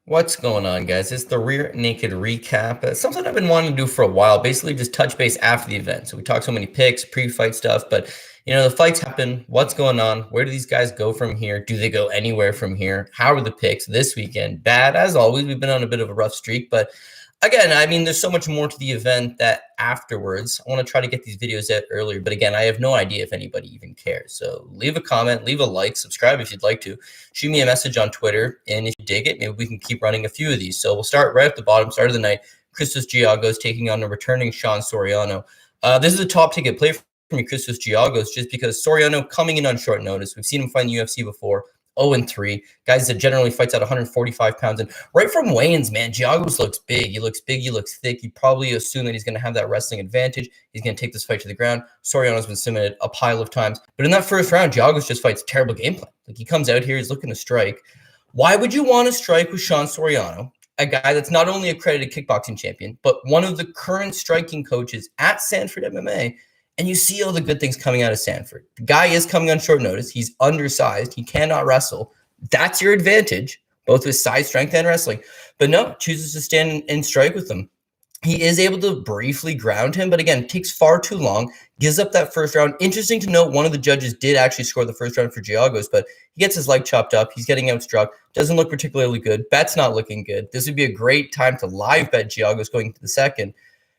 What's going on, guys? It's the Rear Naked Recap. Something I've been wanting to do for a while, basically just touch base after the event. So we talk so many picks, pre-fight stuff, but the fights happen. What's going on? Where do these guys go from here? Do they go anywhere from here? How are the picks this weekend? Bad, as always. We've been on a bit of a rough streak, but again, there's so much more to the event that afterwards, I want to try to get these videos out earlier. But again, I have no idea if anybody even cares. So leave a comment, leave a like, subscribe if you'd like to. Shoot me a message on Twitter. And if you dig it, maybe we can keep running a few of these. So we'll start right at the bottom, start of the night. Christos Giagos taking on the returning Sean Soriano. This is a top ticket play for me, Christos Giagos, just because Soriano coming in on short notice. We've seen him fight in the UFC before. 0-3. Guys that generally fights at 145 pounds. And right from weigh-ins, man, Giagos looks big. He looks big. He looks thick. You probably assume that he's going to have that wrestling advantage. He's going to take this fight to the ground. Soriano's been submitted a pile of times. But in that first round, Giagos just fights terrible game plan. Like, he comes out here, he's looking to strike. Why would you want to strike with Sean Soriano, a guy that's not only accredited kickboxing champion, but one of the current striking coaches at Sanford MMA? And you see all the good things coming out of Sanford. The guy is coming on short notice. He's undersized. He cannot wrestle. That's your advantage, both with size, strength, and wrestling. But no, chooses to stand and strike with him. He is able to briefly ground him, but again, takes far too long, gives up that first round. Interesting to note, one of the judges did actually score the first round for Giagos, but he gets his leg chopped up. He's getting outstruck. Doesn't look particularly good. Bet's not looking good. This would be a great time to live bet Giagos going into the second,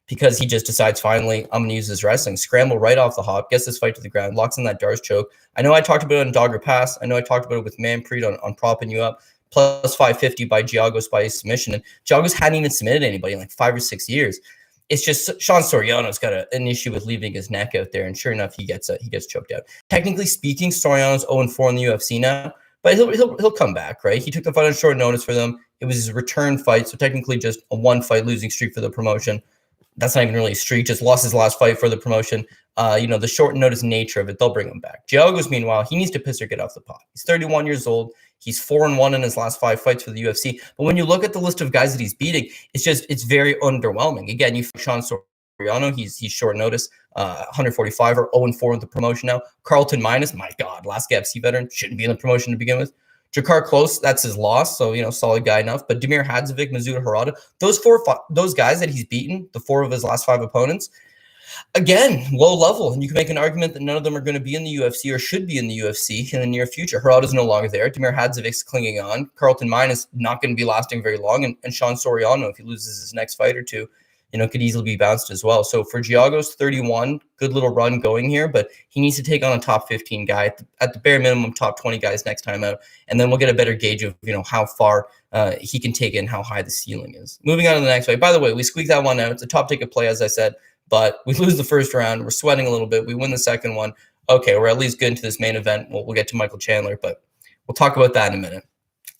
because he just decides, finally, I'm going to use his wrestling. Scramble right off the hop, gets this fight to the ground, locks in that Dariush choke. I know I talked about it on Dogger Pass. I know I talked about it with Manpreet on propping you up. Plus 550 by Giagos by his submission. And Giagos hadn't even submitted anybody in like 5 or 6 years. It's just Sean Soriano's got an issue with leaving his neck out there, and sure enough, he gets choked out. Technically speaking, Soriano's 0-4 in the UFC now, but he'll come back, right? He took the fight on short notice for them. It was his return fight, so technically just a one-fight losing streak for the promotion. That's not even really a streak, just lost his last fight for the promotion. The short notice nature of it, they'll bring him back. Giagos, meanwhile, he needs to piss or get off the pot. He's 31 years old. He's 4-1 in his last 5 fights for the UFC. But when you look at the list of guys that he's beating, it's very underwhelming. Again, you Sean Soriano, he's short notice, 145 or 0-4 with the promotion now. Carlton Minus, my God, last UFC veteran, shouldn't be in the promotion to begin with. Jakar Close, that's his loss, so solid guy enough. But Damir Hadzovic, Mizuta Harada, those guys that he's beaten, the 4 of his last 5 opponents, again, low level. And you can make an argument that none of them are going to be in the UFC or should be in the UFC in the near future. Harada's no longer there. Damir Hadzovic's clinging on. Carlton Mine is not going to be lasting very long. And Sean Soriano, if he loses his next fight or two, could easily be bounced as well. So for Giagos, 31, good little run going here, but he needs to take on a top 15 guy, at the bare minimum, top 20 guys next time out. And then we'll get a better gauge of, how far he can take it and how high the ceiling is. Moving on to the next fight. By the way, we squeaked that one out. It's a top ticket play, as I said, but we lose the first round. We're sweating a little bit. We win the second one. Okay, we're at least good into this main event. We'll get to Michael Chandler, but we'll talk about that in a minute.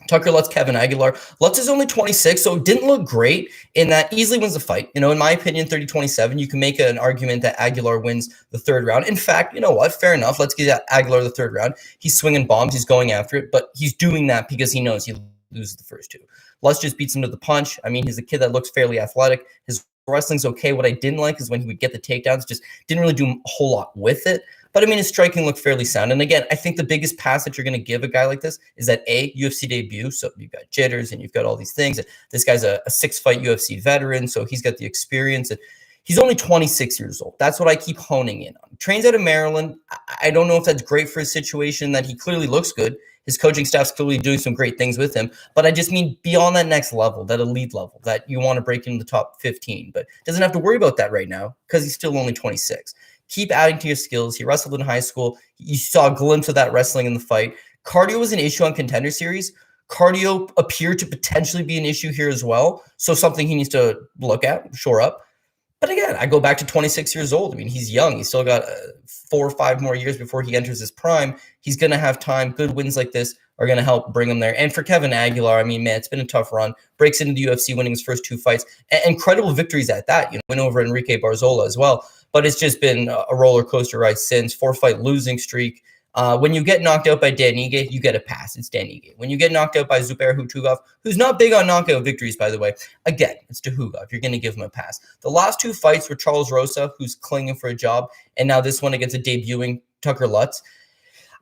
Tucker Lutz, Kevin Aguilar. Lutz is only 26, so it didn't look great in that easily wins the fight. In my opinion, 30-27. You can make an argument that Aguilar wins the third round. In fact, you know what? Fair enough. Let's give Aguilar the third round. He's swinging bombs. He's going after it, but he's doing that because he knows he loses the first 2. Lutz just beats him to the punch. He's a kid that looks fairly athletic. His wrestling's okay. What I didn't like is when he would get the takedowns, just didn't really do a whole lot with it. But his striking looked fairly sound. And again, I think the biggest pass that you're going to give a guy like this is that UFC debut. So you've got jitters and you've got all these things. This guy's a 6-fight UFC veteran, so he's got the experience. And he's only 26 years old. That's what I keep honing in on. Trains out of Maryland. I don't know if that's great for his situation, that he clearly looks good. His coaching staff's clearly doing some great things with him. But I just mean beyond that next level, that elite level, that you want to break into the top 15. But doesn't have to worry about that right now because he's still only 26. Keep adding to your skills. He wrestled in high school. You saw a glimpse of that wrestling in the fight. Cardio was an issue on Contender Series. Cardio appeared to potentially be an issue here as well. So something he needs to look at, shore up. But again, I go back to 26 years old. He's young. He's still got 4 or 5 more years before he enters his prime. He's going to have time. Good wins like this are going to help bring him there. And for Kevin Aguilar, it's been a tough run. Breaks into the UFC, winning his first 2 fights. And incredible victories at that. Win over Enrique Barzola as well. But it's just been a roller coaster ride since. 4-fight losing streak. When you get knocked out by Dan Ige, you get a pass. It's Dan Ige. When you get knocked out by Zubair Hutugov, who's not big on knockout victories, by the way, again, it's Hutugov. You're going to give him a pass. The last 2 fights were Charles Rosa, who's clinging for a job, and now this one against a debuting Tucker Lutz.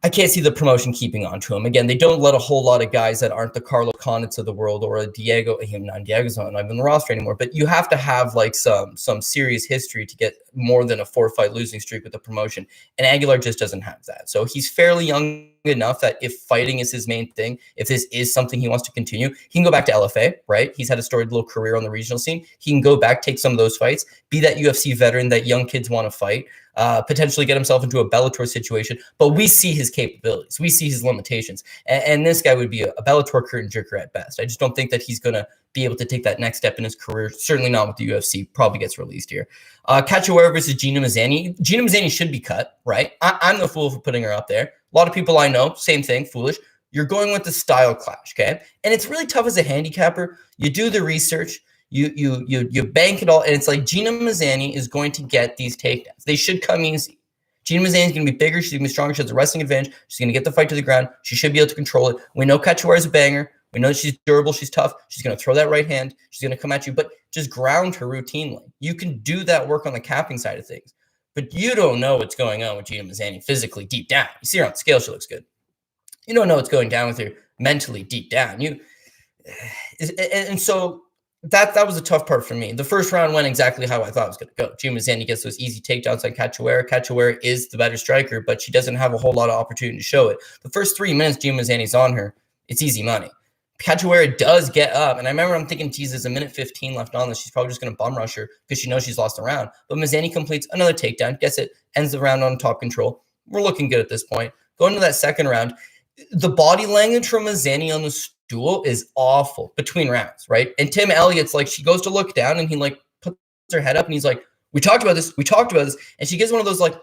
I can't see the promotion keeping on to him. Again, they don't let a whole lot of guys that aren't the Carlos Condits of the world or a Diego. Diego's not even in the roster anymore, but you have to have like some serious history to get more than a 4-fight losing streak with the promotion. And Aguilar just doesn't have that. So he's fairly young enough that if fighting is his main thing, if this is something he wants to continue, he can go back to LFA, right? He's had a storied little career on the regional scene. He can go back, take some of those fights, be that UFC veteran that young kids want to fight. Potentially get himself into a Bellator situation, but we see his capabilities. We see his limitations. And this guy would be a Bellator curtain jerker at best. I just don't think that he's going to be able to take that next step in his career. Certainly not with the UFC. Probably gets released here. Cachoeira versus Gina Mazzany. Gina Mazzany should be cut, right? I'm the fool for putting her up there. A lot of people I know, same thing, foolish. You're going with the style clash, okay? And it's really tough as a handicapper. You do the research. You bank it all, and it's like Gina Mazzany is going to get these takedowns. They should come easy. Gina Mazzany is going to be bigger. She's going to be stronger. She has a wrestling advantage. She's going to get the fight to the ground. She should be able to control it. We know Cachoeira is a banger. We know she's durable. She's tough. She's going to throw that right hand. She's going to come at you, but just ground her routinely. You can do that work on the capping side of things, but you don't know what's going on with Gina Mazzany physically deep down. You see her on the scale. She looks good. You don't know what's going down with her mentally deep down. And so that was a tough part for me. The first round went exactly how I thought it was going to go. Gina Mazzany gets those easy takedowns on Cachoeira. Cachoeira is the better striker, but she doesn't have a whole lot of opportunity to show it. The first 3 minutes Gina Mazzany's on her, it's easy money. Cachoeira does get up, and I remember I'm thinking, geez, there's a minute 15 left on this. She's probably just going to bum rush her because she knows she's lost the round. But Mazzany completes another takedown, gets it, ends the round on top control. We're looking good at this point. Going to that second round, the body language from Mazzany on the stool is awful between rounds, right? And Tim Elliott's like, she goes to look down and he like puts her head up and he's like, we talked about this. And she gives one of those like,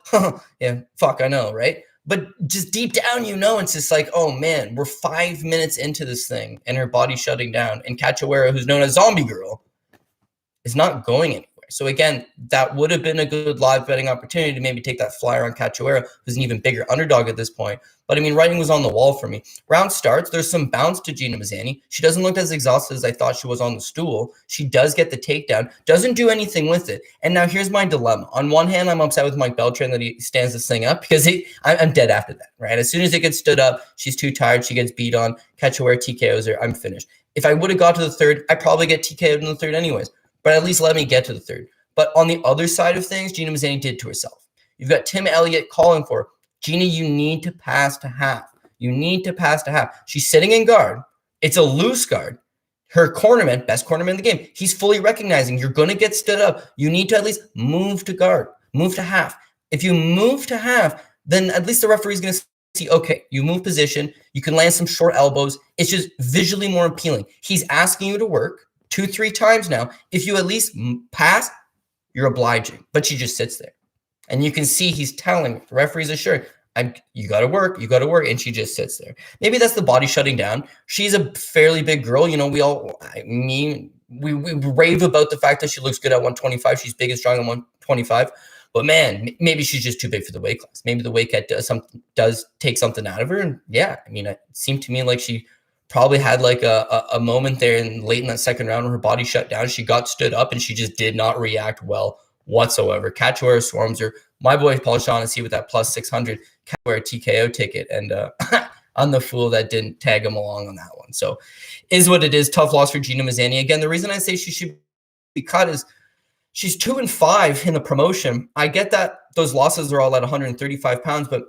yeah, fuck, I know, right? But just deep down, it's just like, oh man, we're 5 minutes into this thing and her body's shutting down. And Cachoeira, who's known as Zombie Girl, is not going anywhere. So again, that would have been a good live betting opportunity to maybe take that flyer on Cachoeira, who's an even bigger underdog at this point. But I mean, writing was on the wall for me. Round starts, there's some bounce to Gina Mazzany. She doesn't look as exhausted as I thought she was on the stool. She does get the takedown, doesn't do anything with it. And now here's my dilemma. On one hand, I'm upset with Mike Beltran that he stands this thing up because I'm dead after that, right? As soon as it gets stood up, she's too tired. She gets beat on. Cachoeira TKOs her. I'm finished. If I would have got to the third, I probably get TKO'd in the third anyways. But at least let me get to the third. But on the other side of things, Gina Mazzany did to herself. You've got Tim Elliott calling for her. Gina, you need to pass to half. She's sitting in guard. It's a loose guard. Her cornerman, best cornerman in the game, he's fully recognizing you're going to get stood up. You need to at least move to guard, move to half. If you move to half, then at least the referee's going to see, okay, you move position. You can land some short elbows. It's just visually more appealing. He's asking you to work 2-3 times now. If you at least pass, you're obliging, but she just sits there. And you can see he's telling the referee's assuring, you got to work, and she just sits there. Maybe that's the body shutting down. She's a fairly big girl. We rave about the fact that she looks good at 125. She's big and strong at 125. But man, maybe she's just too big for the weight class. Maybe the weight cut does take something out of her. And yeah, I mean, it seemed to me like she probably had like a moment there late in that second round when her body shut down. She got stood up and she just did not react well whatsoever. Cachoeira swarms her. My boy Paul Shaughnessy with that plus 600 Cachoeira TKO ticket. And I'm the fool that didn't tag him along on that one. So is what it is. Tough loss for Gina Mazzany. Again, the reason I say she should be cut is she's 2-5 in the promotion. I get that those losses are all at 135 pounds, but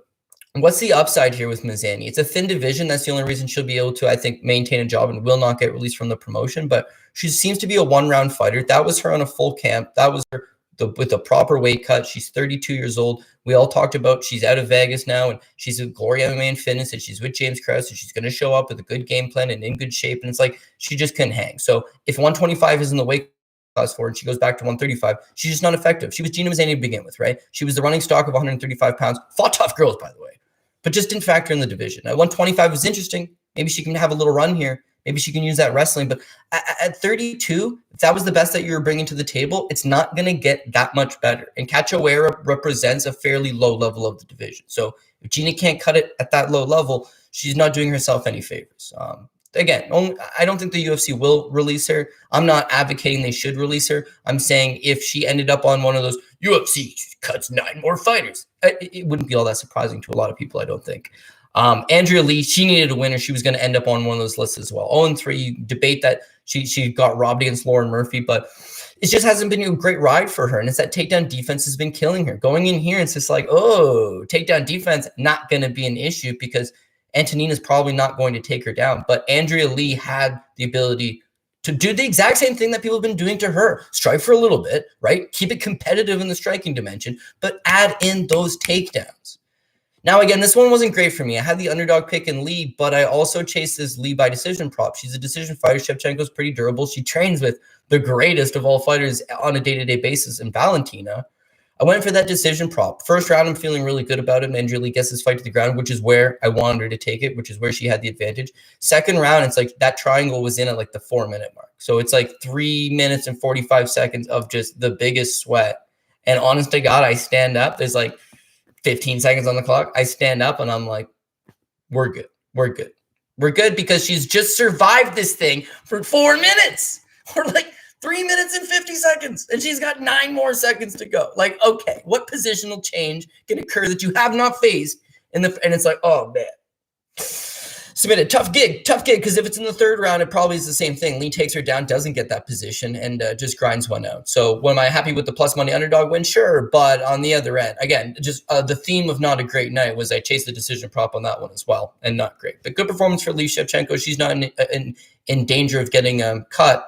what's the upside here with Mazzany? It's a thin division. That's the only reason she'll be able to, I think, maintain a job and will not get released from the promotion. But she seems to be a one-round fighter. That was her on a full camp. That was her with a proper weight cut. She's 32 years old. We all talked about she's out of Vegas now, and she's with Glory MMA and Fitness, and she's with James Krause, and she's going to show up with a good game plan and in good shape. And it's like she just couldn't hang. So if 125 isn't the weight class for her and she goes back to 135, she's just not effective. She was Gina Mazzany to begin with, right? She was the running stock of 135 pounds. Fought tough girls, by the way, but just didn't factor in the division. At 125 was interesting. Maybe she can have a little run here. Maybe she can use that wrestling. But at 32, if that was the best that you were bringing to the table, it's not going to get that much better. And Cachoeira represents a fairly low level of the division. So if Gina can't cut it at that low level, she's not doing herself any favors. Again, I don't think the UFC will release her. I'm not advocating they should release her. I'm saying if she ended up on one of those UFC cuts 9 more fighters, it wouldn't be all that surprising to a lot of people, I don't think. Andrea Lee, she needed a win or she was going to end up on one of those lists as well. 0-3, you debate that she got robbed against Lauren Murphy, but it just hasn't been a great ride for her. And it's that takedown defense has been killing her. Going in here, it's just like, oh, takedown defense, not going to be an issue because Antonina's probably not going to take her down. But Andrea Lee had the ability to do the exact same thing that people have been doing to her. Strike for a little bit, right? Keep it competitive in the striking dimension, but add in those takedowns. Now, again, this one wasn't great for me. I had the underdog pick in Lee, but I also chased this Lee by decision prop. She's a decision fighter. Shevchenko's pretty durable. She trains with the greatest of all fighters on a day-to-day basis in Valentina. I went for that decision prop. First round, I'm feeling really good about it. Andrea Lee gets this fight to the ground, which is where I wanted her to take it, which is where she had the advantage. Second round, it's like that triangle was in at like the 4-minute mark. So it's like 3 minutes and 45 seconds of just the biggest sweat. And honest to God, I stand up. There's like 15 seconds on the clock. I stand up and I'm like, we're good. We're good. We're good because she's just survived this thing for 4 minutes. We're like 3 minutes and 50 seconds. And she's got 9 more seconds to go. Like, okay, what positional change can occur that you have not faced? And it's like, oh, man. Submitted. Tough gig. Because if it's in the third round, it probably is the same thing. Lee takes her down, doesn't get that position, and just grinds one out. So, am I happy with the plus money underdog win? Sure. But on the other end, again, just the theme of not a great night was I chased the decision prop on that one as well, and not great. But good performance for Lee Shevchenko. She's not in danger of getting cut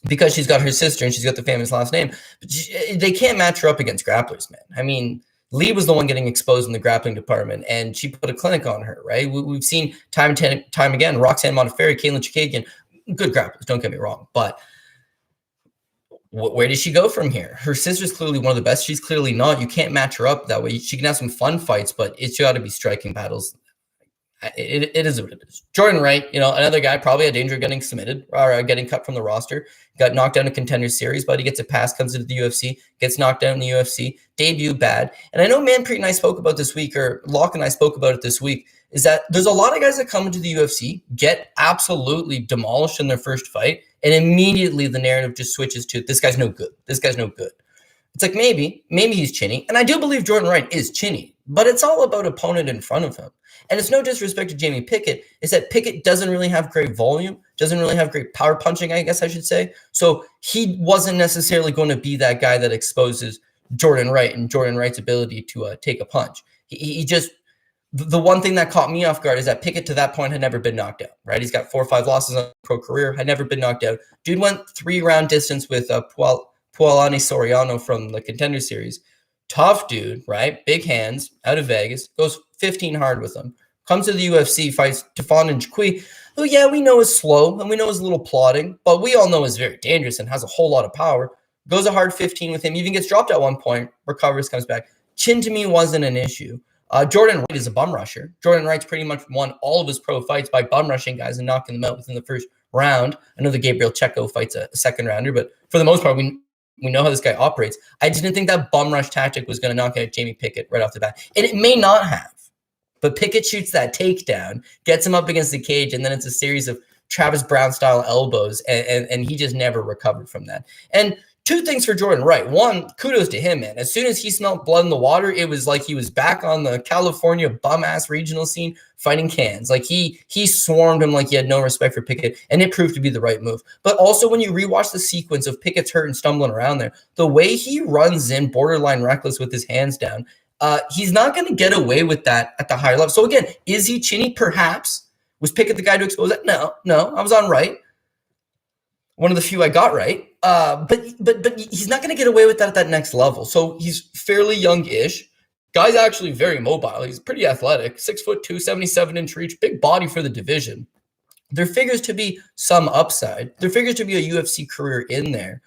because she's got her sister and she's got the famous last name. But they can't match her up against grapplers, man. I mean, Lee was the one getting exposed in the grappling department, and she put a clinic on her, right? We've seen time again, Roxanne Modafferi, Caitlin Chookagian, good grapplers, don't get me wrong, but where does she go from here? Her sister's clearly one of the best. She's clearly not. You can't match her up that way. She can have some fun fights, but it's got to be striking battles. It is what it is. Jordan Wright, another guy probably a danger of getting submitted or getting cut from the roster. Got knocked down in Contender Series, but he gets a pass, comes into the UFC, gets knocked down in the UFC, debut bad. And I know Manpreet and I spoke about this week, or Locke and I spoke about it this week, is that there's a lot of guys that come into the UFC, get absolutely demolished in their first fight, and immediately the narrative just switches to, this guy's no good. This guy's no good. It's like maybe he's chinny. And I do believe Jordan Wright is chinny, but it's all about opponent in front of him. And it's no disrespect to Jamie Pickett. It's that Pickett doesn't really have great volume, doesn't really have great power punching, I guess I should say. So he wasn't necessarily going to be that guy that exposes Jordan Wright and Jordan Wright's ability to take a punch. He just, the one thing that caught me off guard is that Pickett to that point had never been knocked out, right? He's got 4 or 5 losses on pro career, had never been knocked out. Dude went 3-round distance with Pualani Soriano from the Contender Series. Tough dude, right? Big hands, out of Vegas, goes 15 hard with him. Comes to the UFC, fights Tefon and Jaquie, who, yeah, we know is slow and we know is a little plodding, but we all know is very dangerous and has a whole lot of power. Goes a hard 15 with him, even gets dropped at one point, recovers, comes back. Chin to me wasn't an issue. Jordan Wright is a bum rusher. Jordan Wright's pretty much won all of his pro fights by bum rushing guys and knocking them out within the first round. I know the Gabriel Checo fight's a second rounder, but for the most part, we know how this guy operates. I didn't think that bum rush tactic was going to knock out Jamie Pickett right off the bat. And it may not have. But Pickett shoots that takedown, gets him up against the cage, and then it's a series of Travis Brown-style elbows, and he just never recovered from that. And 2 things for Jordan Wright. 1, kudos to him, man. As soon as he smelled blood in the water, it was like he was back on the California bum-ass regional scene fighting cans. Like he swarmed him like he had no respect for Pickett, and it proved to be the right move. But also when you rewatch the sequence of Pickett's hurt and stumbling around there, the way he runs in borderline reckless with his hands down, he's not going to get away with that at the higher level. So again, is he chinny? Perhaps. Was Pickett the guy to expose that? No, I was on right. One of the few I got right. But he's not going to get away with that at that next level. So he's fairly young-ish. Guy's actually very mobile. He's pretty athletic. 6'2", 77-inch reach, big body for the division. There figures to be some upside. There figures to be a UFC career in there.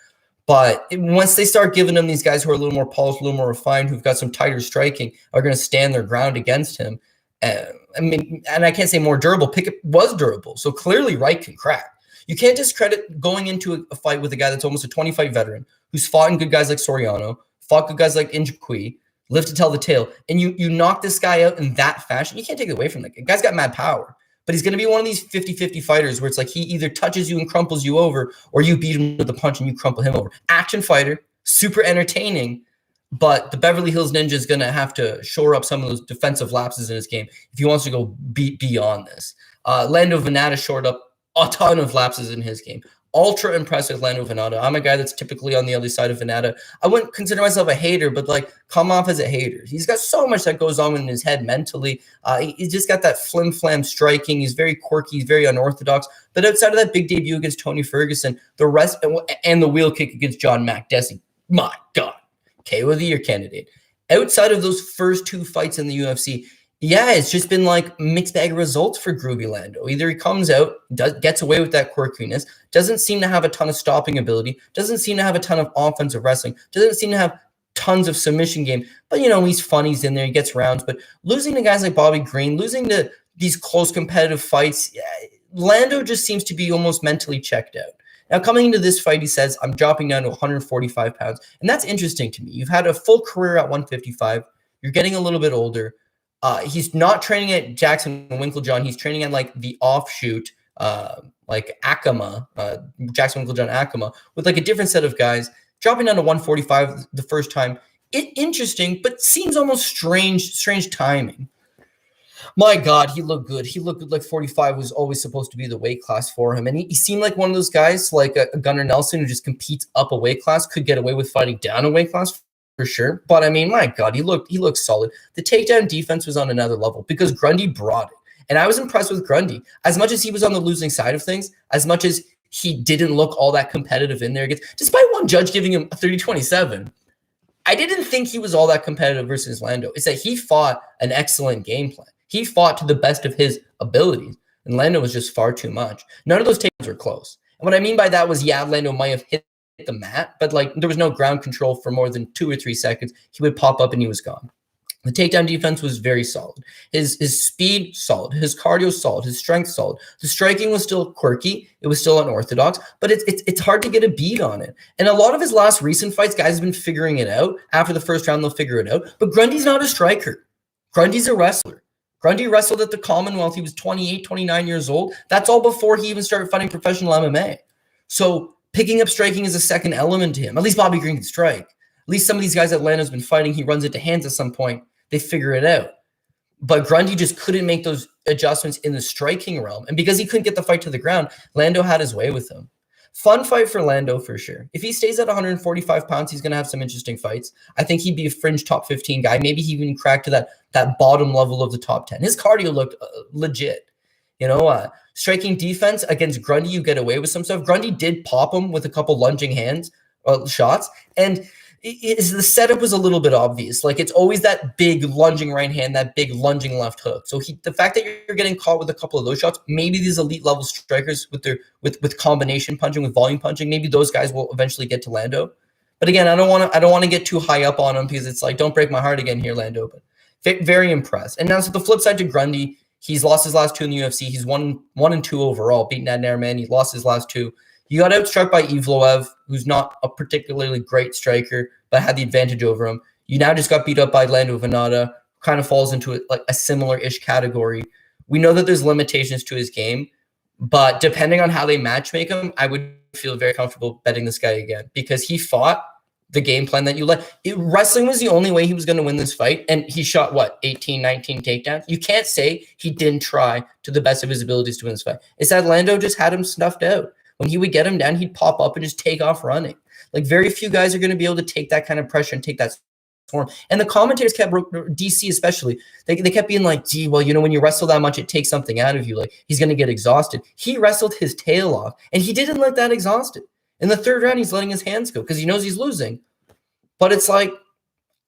But once they start giving him these guys who are a little more polished, a little more refined, who've got some tighter striking, are going to stand their ground against him. And I can't say more durable. Pickett was durable, so clearly Wright can crack. You can't discredit going into a fight with a guy that's almost a 20-fight veteran, who's fought in good guys like Soriano, fought good guys like Jaquie, lived to tell the tale, and you knock this guy out in that fashion. You can't take it away from that guy. Guy's got mad power. But he's going to be one of these 50-50 fighters where it's like he either touches you and crumples you over, or you beat him with a punch and you crumple him over. Action fighter, super entertaining, But the Beverly Hills Ninja is going to have to shore up some of those defensive lapses in his game if he wants to go beyond this. Lando Vannata shored up a ton of lapses in his game. Ultra impressive Lando Vannata. I'm a guy that's typically on the other side of Vannata. I wouldn't consider myself a hater, but like come off as a hater. He's got so much that goes on in his head mentally. He's just got that flim-flam striking. He's very quirky. He's very unorthodox. But outside of that big debut against Tony Ferguson, the rest and the wheel kick against John McDessie, my God, KO of the Year candidate. Outside of those first two fights in the UFC, yeah, it's just been like mixed bag results for Groovy Lando. Either he comes out, gets away with that quirkiness, doesn't seem to have a ton of stopping ability, doesn't seem to have a ton of offensive wrestling, doesn't seem to have tons of submission game. But, he's fun, he's in there, he gets rounds. But losing to guys like Bobby Green, losing to these close competitive fights, Lando just seems to be almost mentally checked out. Now, coming into this fight, he says, I'm dropping down to 145 pounds. And that's interesting to me. You've had a full career at 155. You're getting a little bit older. He's not training at Jackson Winklejohn. He's training at like the offshoot, like Acoma, Jackson Winklejohn Acoma, with like a different set of guys. Dropping down to 145 the first time. Interesting, but seems almost strange timing. My God, he looked good. He looked good. Like 45 was always supposed to be the weight class for him. And he seemed like one of those guys, like a Gunnar Nelson, who just competes up a weight class, could get away with fighting down a weight class for sure. But I mean, my God, he looked solid. The takedown defense was on another level because Grundy brought it. And I was impressed with Grundy. As much as he was on the losing side of things, as much as he didn't look all that competitive in there, despite one judge giving him a 30-27, I didn't think he was all that competitive versus Lando. It's that he fought an excellent game plan. He fought to the best of his abilities, and Lando was just far too much. None of those takedowns were close. And what I mean by that was, yeah, Lando might have hit the mat, but like there was no ground control for more than 2 or 3 seconds. He would pop up and he was gone. The takedown defense was very solid. His speed, solid. His cardio, solid. His strength, solid. The striking was still quirky. It was still unorthodox, but it's hard to get a beat on it. And a lot of his last recent fights, guys have been figuring it out. After the first round, they'll figure it out. But Grundy's not a striker. Grundy's a wrestler. Grundy wrestled at the Commonwealth. He was 28, 29 years old. That's all before he even started fighting professional MMA. So picking up striking is a second element to him. At least Bobby Green can strike. At least some of these guys that Lando's been fighting, he runs it to hands at some point. They figure it out. But Grundy just couldn't make those adjustments in the striking realm. And because he couldn't get the fight to the ground, Lando had his way with him. Fun fight for Lando for sure. If he stays at 145 pounds, he's going to have some interesting fights. I think he'd be a fringe top 15 guy. Maybe he even cracked to that bottom level of the top 10. His cardio looked legit. Striking defense against Grundy, you get away with some stuff. Grundy did pop him with a couple lunging hands shots. And the setup was a little bit obvious. Like it's always that big lunging right hand, that big lunging left hook. So the fact that you're getting caught with a couple of those shots, maybe these elite level strikers with combination punching, with volume punching, maybe those guys will eventually get to Lando. But again, I don't want to get too high up on him because it's like, don't break my heart again here, Lando. But very impressed. And now, so the flip side to Grundy, he's lost his last 2 in the UFC. He's 1-2 overall, beaten Adnan Arman. He lost his last 2. He got outstruck by Evloev, who's not a particularly great striker, but had the advantage over him. You now just got beat up by Lando Vannata, kind of falls into a similar-ish category. We know that there's limitations to his game, but depending on how they matchmake him, I would feel very comfortable betting this guy again because he fought the game plan that you let. Wrestling was the only way he was going to win this fight, and he shot, 18, 19 takedowns? You can't say he didn't try to the best of his abilities to win this fight. It's that Lando just had him snuffed out. When he would get him down, he'd pop up and just take off running. Like very few guys are going to be able to take that kind of pressure and take that form. And the commentators kept, DC especially, they kept being like, gee, well, when you wrestle that much, it takes something out of you. Like he's going to get exhausted. He wrestled his tail off and he didn't look that exhausted. In the third round, he's letting his hands go because he knows he's losing. But it's like,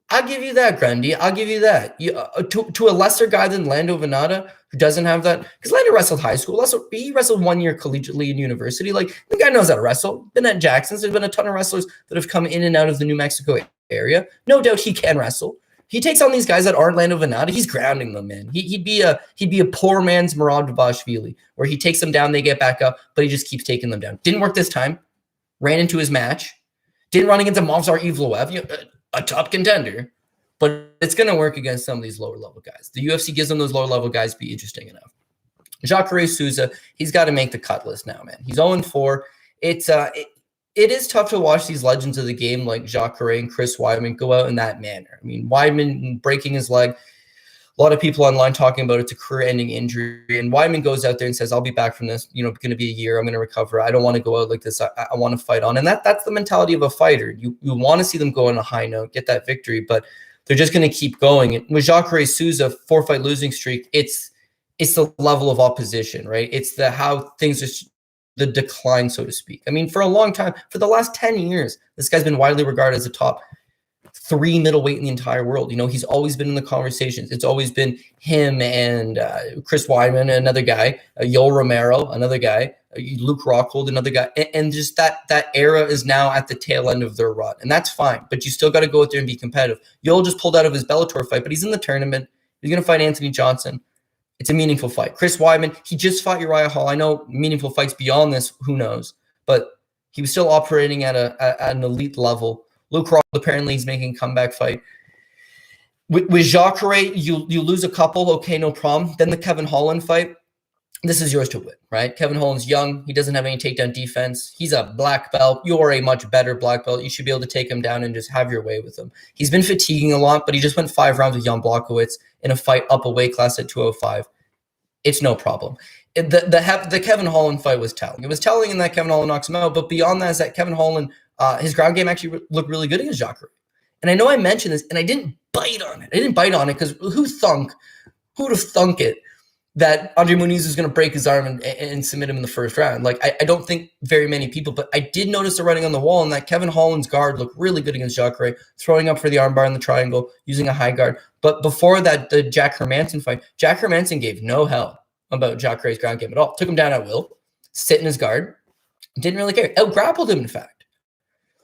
I'll give you that, Grundy. I'll give you that. To a lesser guy than Lando Vannata, who doesn't have that, because Lando wrestled high school. He wrestled 1 year collegiately in university. Like, the guy knows how to wrestle. Been at Jackson's. There's been a ton of wrestlers that have come in and out of the New Mexico area. No doubt he can wrestle. He takes on these guys that aren't Lando Vannata. He's grounding them, man. He'd be a poor man's Murad Babashvili, where he takes them down, they get back up, but he just keeps taking them down. Didn't work this time. Ran into his match. Didn't run against a Movsar Evloev, a top contender, but it's going to work against some of these lower level guys. The UFC gives them those lower level guys to be interesting enough. Cachoeira Souza, he's got to make the cut list now, man. He's 0-4. it is tough to watch these legends of the game like Jacare and Chris Weidman go out in that manner. I mean, Weidman breaking his leg, a lot of people online talking about it's a career-ending injury, and Weidman goes out there and says, I'll be back from this, going to be a year, I'm going to recover, I don't want to go out like this, I want to fight on. And that's the mentality of a fighter. You want to see them go on a high note, get that victory, but they're just going to keep going. And with Jacare Souza, 4-fight losing streak, it's the level of opposition, right? It's how things are, the decline, so to speak. I mean, for a long time, for the last 10 years, this guy's been widely regarded as a top 3 middleweight in the entire world. He's always been in the conversations. It's always been him and Chris Weidman, another guy, Yoel Romero, another guy, Luke Rockhold, another guy. And just that era is now at the tail end of their run. And that's fine, but you still got to go out there and be competitive. Yoel just pulled out of his Bellator fight, but he's in the tournament. He's going to fight Anthony Johnson. It's a meaningful fight. Chris Weidman, he just fought Uriah Hall. I know meaningful fights beyond this, who knows? But he was still operating at an elite level. Luke Rockhold, apparently he's making a comeback fight. With Jacare, you lose a couple, okay, no problem. Then the Kevin Holland fight, this is yours to win, right? Kevin Holland's young. He doesn't have any takedown defense. He's a black belt. You're a much better black belt. You should be able to take him down and just have your way with him. He's been fatiguing a lot, but he just went 5 rounds with Jan Blachowicz in a fight up a weight class at 205. It's no problem. The Kevin Holland fight was telling. It was telling in that Kevin Holland knocks him out, but beyond that is that Kevin Holland, his ground game actually looked really good against Jacare. And I know I mentioned this, and I didn't bite on it. I didn't bite on it because who'd have thunk it that Andre Muniz is going to break his arm and submit him in the first round? Like, I don't think very many people, but I did notice the writing on the wall, and that Kevin Holland's guard looked really good against Jacare, throwing up for the armbar in the triangle, using a high guard. But before that, the Jack Hermanson fight, Jack Hermanson gave no hell about Jacare's ground game at all. Took him down at will, sit in his guard, didn't really care. Out-grappled him, in fact.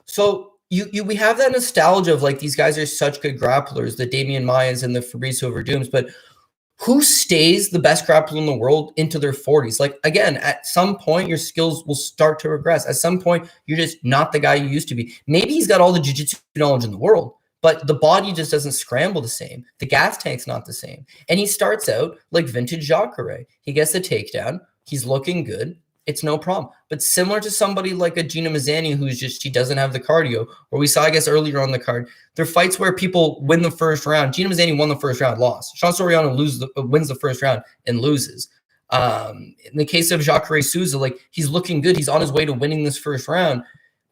So we have that nostalgia of like these guys are such good grapplers, the Damian Mayas and the Fabricio Verdums, but who stays the best grappler in the world into their 40s? Like, again, at some point, your skills will start to regress. At some point, you're just not the guy you used to be. Maybe he's got all the jiu-jitsu knowledge in the world, but the body just doesn't scramble the same. The gas tank's not the same. And he starts out like vintage Jacare. He gets the takedown. He's looking good. It's no problem. But similar to somebody like a Gina Mazzany, who's just, she doesn't have the cardio, or we saw, I guess, earlier on the card, there are fights where people win the first round. Gina Mazzany won the first round, lost. Sean Soriano wins the first round and loses. In the case of Jacare Souza, like, he's looking good. He's on his way to winning this first round.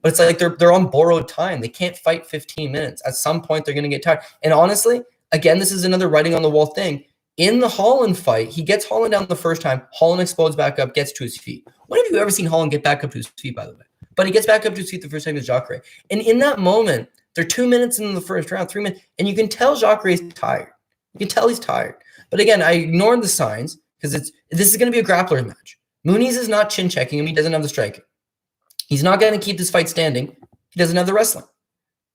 But it's like they're on borrowed time. They can't fight 15 minutes. At some point, they're going to get tired. And honestly, again, this is another writing on the wall thing. In the Holland fight, he gets Holland down the first time. Holland explodes back up, gets to his feet. When have you ever seen Holland get back up to his feet, by the way? But he gets back up to his feet the first time with Jacare. And in that moment, they're 2 minutes in the first round, 3 minutes, and you can tell Jacare is tired. You can tell he's tired. But again, I ignored the signs because this is going to be a grappler's match. Muniz is not chin checking him. He doesn't have the striking. He's not going to keep this fight standing. He doesn't have the wrestling.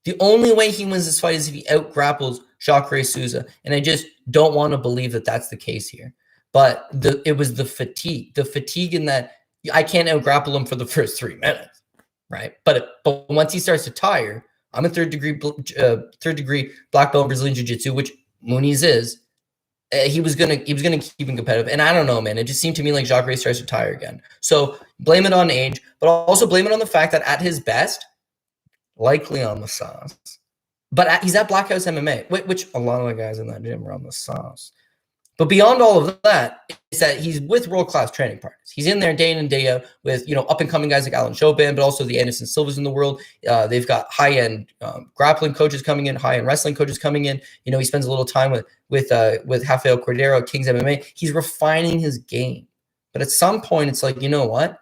The only way he wins this fight is if he out-grapples Jacare Souza, and I just don't want to believe that that's the case here. But it was the fatigue in that I can't out-grapple him for the first 3 minutes, right? But once he starts to tire, I'm a third degree black belt in Brazilian Jiu-Jitsu, which Muniz is. He was gonna keep him competitive, and I don't know, man. It just seemed to me like Jacare starts to tire again. So blame it on age, but also blame it on the fact that at his best, likely on the sauce. But he's at Black House MMA, which a lot of the guys in that gym are on the sauce. But beyond all of that, is that he's with world-class training partners. He's in there day in and day out with, up-and-coming guys like Alan Chauvin, but also the Anderson Silvas in the world. They've got high-end grappling coaches coming in, high-end wrestling coaches coming in. He spends a little time with Rafael Cordeiro, Kings MMA. He's refining his game. But at some point, it's like, you know what?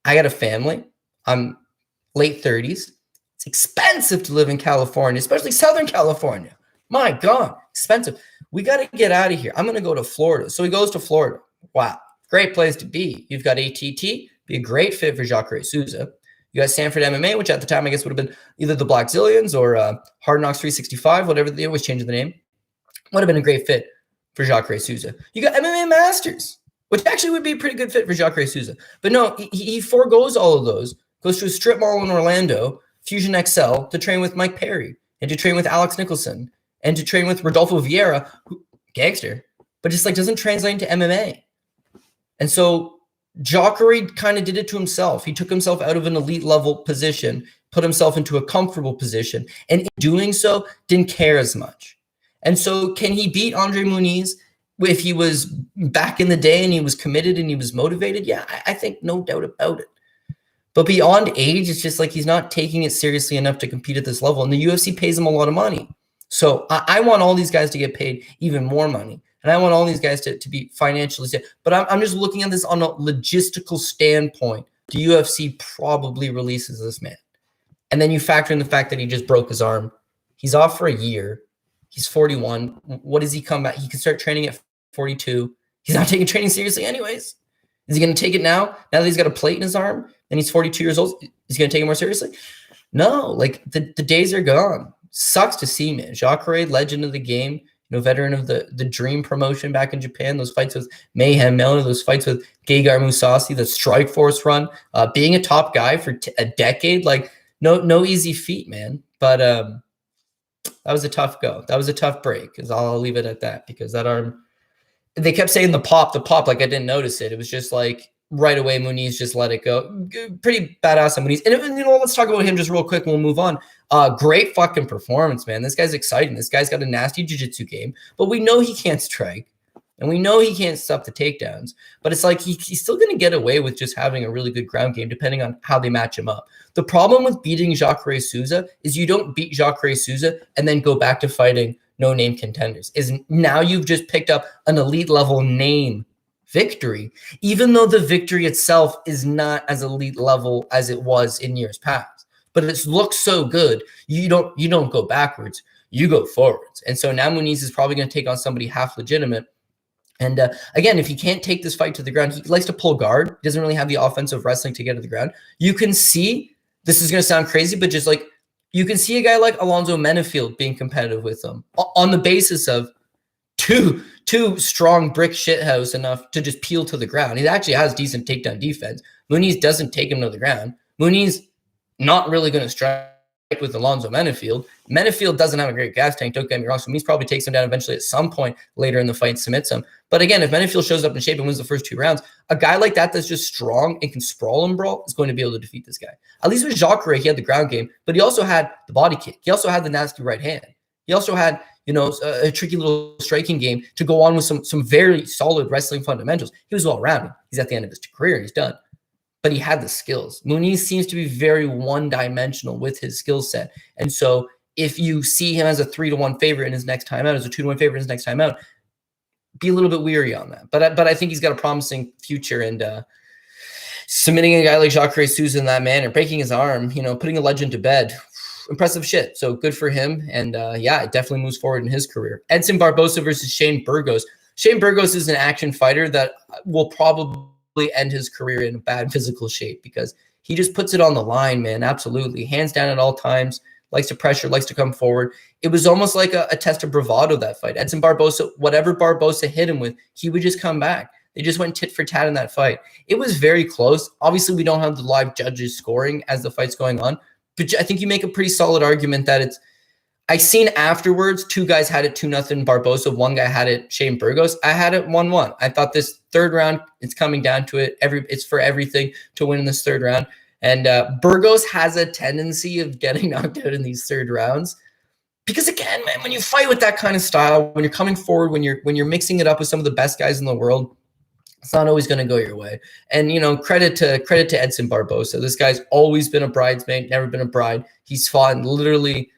I got a family. I'm late 30s. It's expensive to live in California, especially Southern California. My God, expensive. We got to get out of here. I'm going to go to Florida. So he goes to Florida. Wow, great place to be. You've got ATT, be a great fit for Jacare Souza. You got Sanford MMA, which at the time I guess would have been either the Black Zillions or Hard Knocks 365, whatever. They always change the name. Would have been a great fit for Jacare Souza. You got MMA Masters, which actually would be a pretty good fit for Jacare Souza. But no, he forgoes all of those, goes to a strip mall in Orlando, Fusion XL, to train with Mike Perry and to train with Alex Nicholson and to train with Rodolfo Vieira, who, gangster, but just like doesn't translate into MMA. And so Cachoeira kind of did it to himself. He took himself out of an elite level position, put himself into a comfortable position, and in doing so, didn't care as much. And so, can he beat Andre Muniz if he was back in the day and he was committed and he was motivated? Yeah, I think no doubt about it. But beyond age, it's just like he's not taking it seriously enough to compete at this level. And the UFC pays him a lot of money. So I want all these guys to get paid even more money. And I want all these guys to be financially safe. But I'm just looking at this on a logistical standpoint. The UFC probably releases this man. And then you factor in the fact that he just broke his arm. He's off for a year. He's 41. What does he come back? He can start training at 42. He's not taking training seriously anyways. Is he going to take it now? Now that he's got a plate in his arm and he's 42 years old, is he going to take it more seriously? No, like the days are gone. Sucks to see, man. Cachoeira, legend of the game, veteran of the Dream promotion back in Japan. Those fights with Mayhem Miller, those fights with Gegard Mousasi, the Strike Force run, being a top guy for a decade, like no easy feat, man. But that was a tough go. That was a tough break. Because I'll leave it at that. Because that arm, they kept saying the pop, like I didn't notice it. It was just like right away, Muniz just let it go. Pretty badass on Muniz. And let's talk about him just real quick and we'll move on. Great fucking performance, man. This guy's exciting. This guy's got a nasty jiu-jitsu game, but we know he can't strike. And we know he can't stop the takedowns. But it's like he's still going to get away with just having a really good ground game, depending on how they match him up. The problem with beating Cachoeira Souza is you don't beat Cachoeira Souza and then go back to fighting no-name contenders. Is now you've just picked up an elite level name victory, even though the victory itself is not as elite level as it was in years past. But it looks so good, you don't go backwards, you go forwards. And so now Muniz is probably going to take on somebody half legitimate. And again, if he can't take this fight to the ground, he likes to pull guard. He doesn't really have the offensive wrestling to get to the ground. You can see, this is going to sound crazy, but just like you can see a guy like Alonzo Menefield being competitive with him on the basis of two strong brick shithouse enough to just peel to the ground. He actually has decent takedown defense. Muniz doesn't take him to the ground. Muniz not really going to strike with Alonzo Menefield. Menefield doesn't have a great gas tank, don't get me wrong. So Muniz probably takes him down eventually at some point later in the fight, submits him. But again, if Menefield shows up in shape and wins the first 2 rounds, a guy like that's just strong and can sprawl and brawl is going to be able to defeat this guy. At least with Cachoeira, he had the ground game, but he also had the body kick. He also had the nasty right hand. He also had, a tricky little striking game to go on with some very solid wrestling fundamentals. He was all around. He's at the end of his career. He's done. But he had the skills. Muniz seems to be very one-dimensional with his skill set. And so if you see him as a 3-1 favorite in his next time out, as a 2-1 favorite in his next time out, be a little bit weary on that. But I think he's got a promising future. And submitting a guy like Cachoeira Souza in that manner, breaking his arm, putting a legend to bed, impressive shit. So good for him. And it definitely moves forward in his career. Edson Barboza versus Shane Burgos. Shane Burgos is an action fighter that will probably end his career in a bad physical shape because he just puts it on the line, man. Absolutely. Hands down at all times, likes to pressure, likes to come forward. It was almost like a test of bravado, that fight. Edson Barboza, whatever Barboza hit him with, he would just come back. They just went tit for tat in that fight. It was very close. Obviously, we don't have the live judges scoring as the fight's going on, but I think you make a pretty solid argument that it's, I seen afterwards, 2 guys had it 2-0 Barboza. 1 guy had it Shane Burgos. I had it 1-1. I thought this 3rd round, it's coming down to it. It's for everything to win in this 3rd round. And Burgos has a tendency of getting knocked out in these 3rd rounds. Because again, man, when you fight with that kind of style, when you're coming forward, when you're mixing it up with some of the best guys in the world, it's not always going to go your way. And credit to Edson Barboza. This guy's always been a bridesmaid, never been a bride. He's fought literally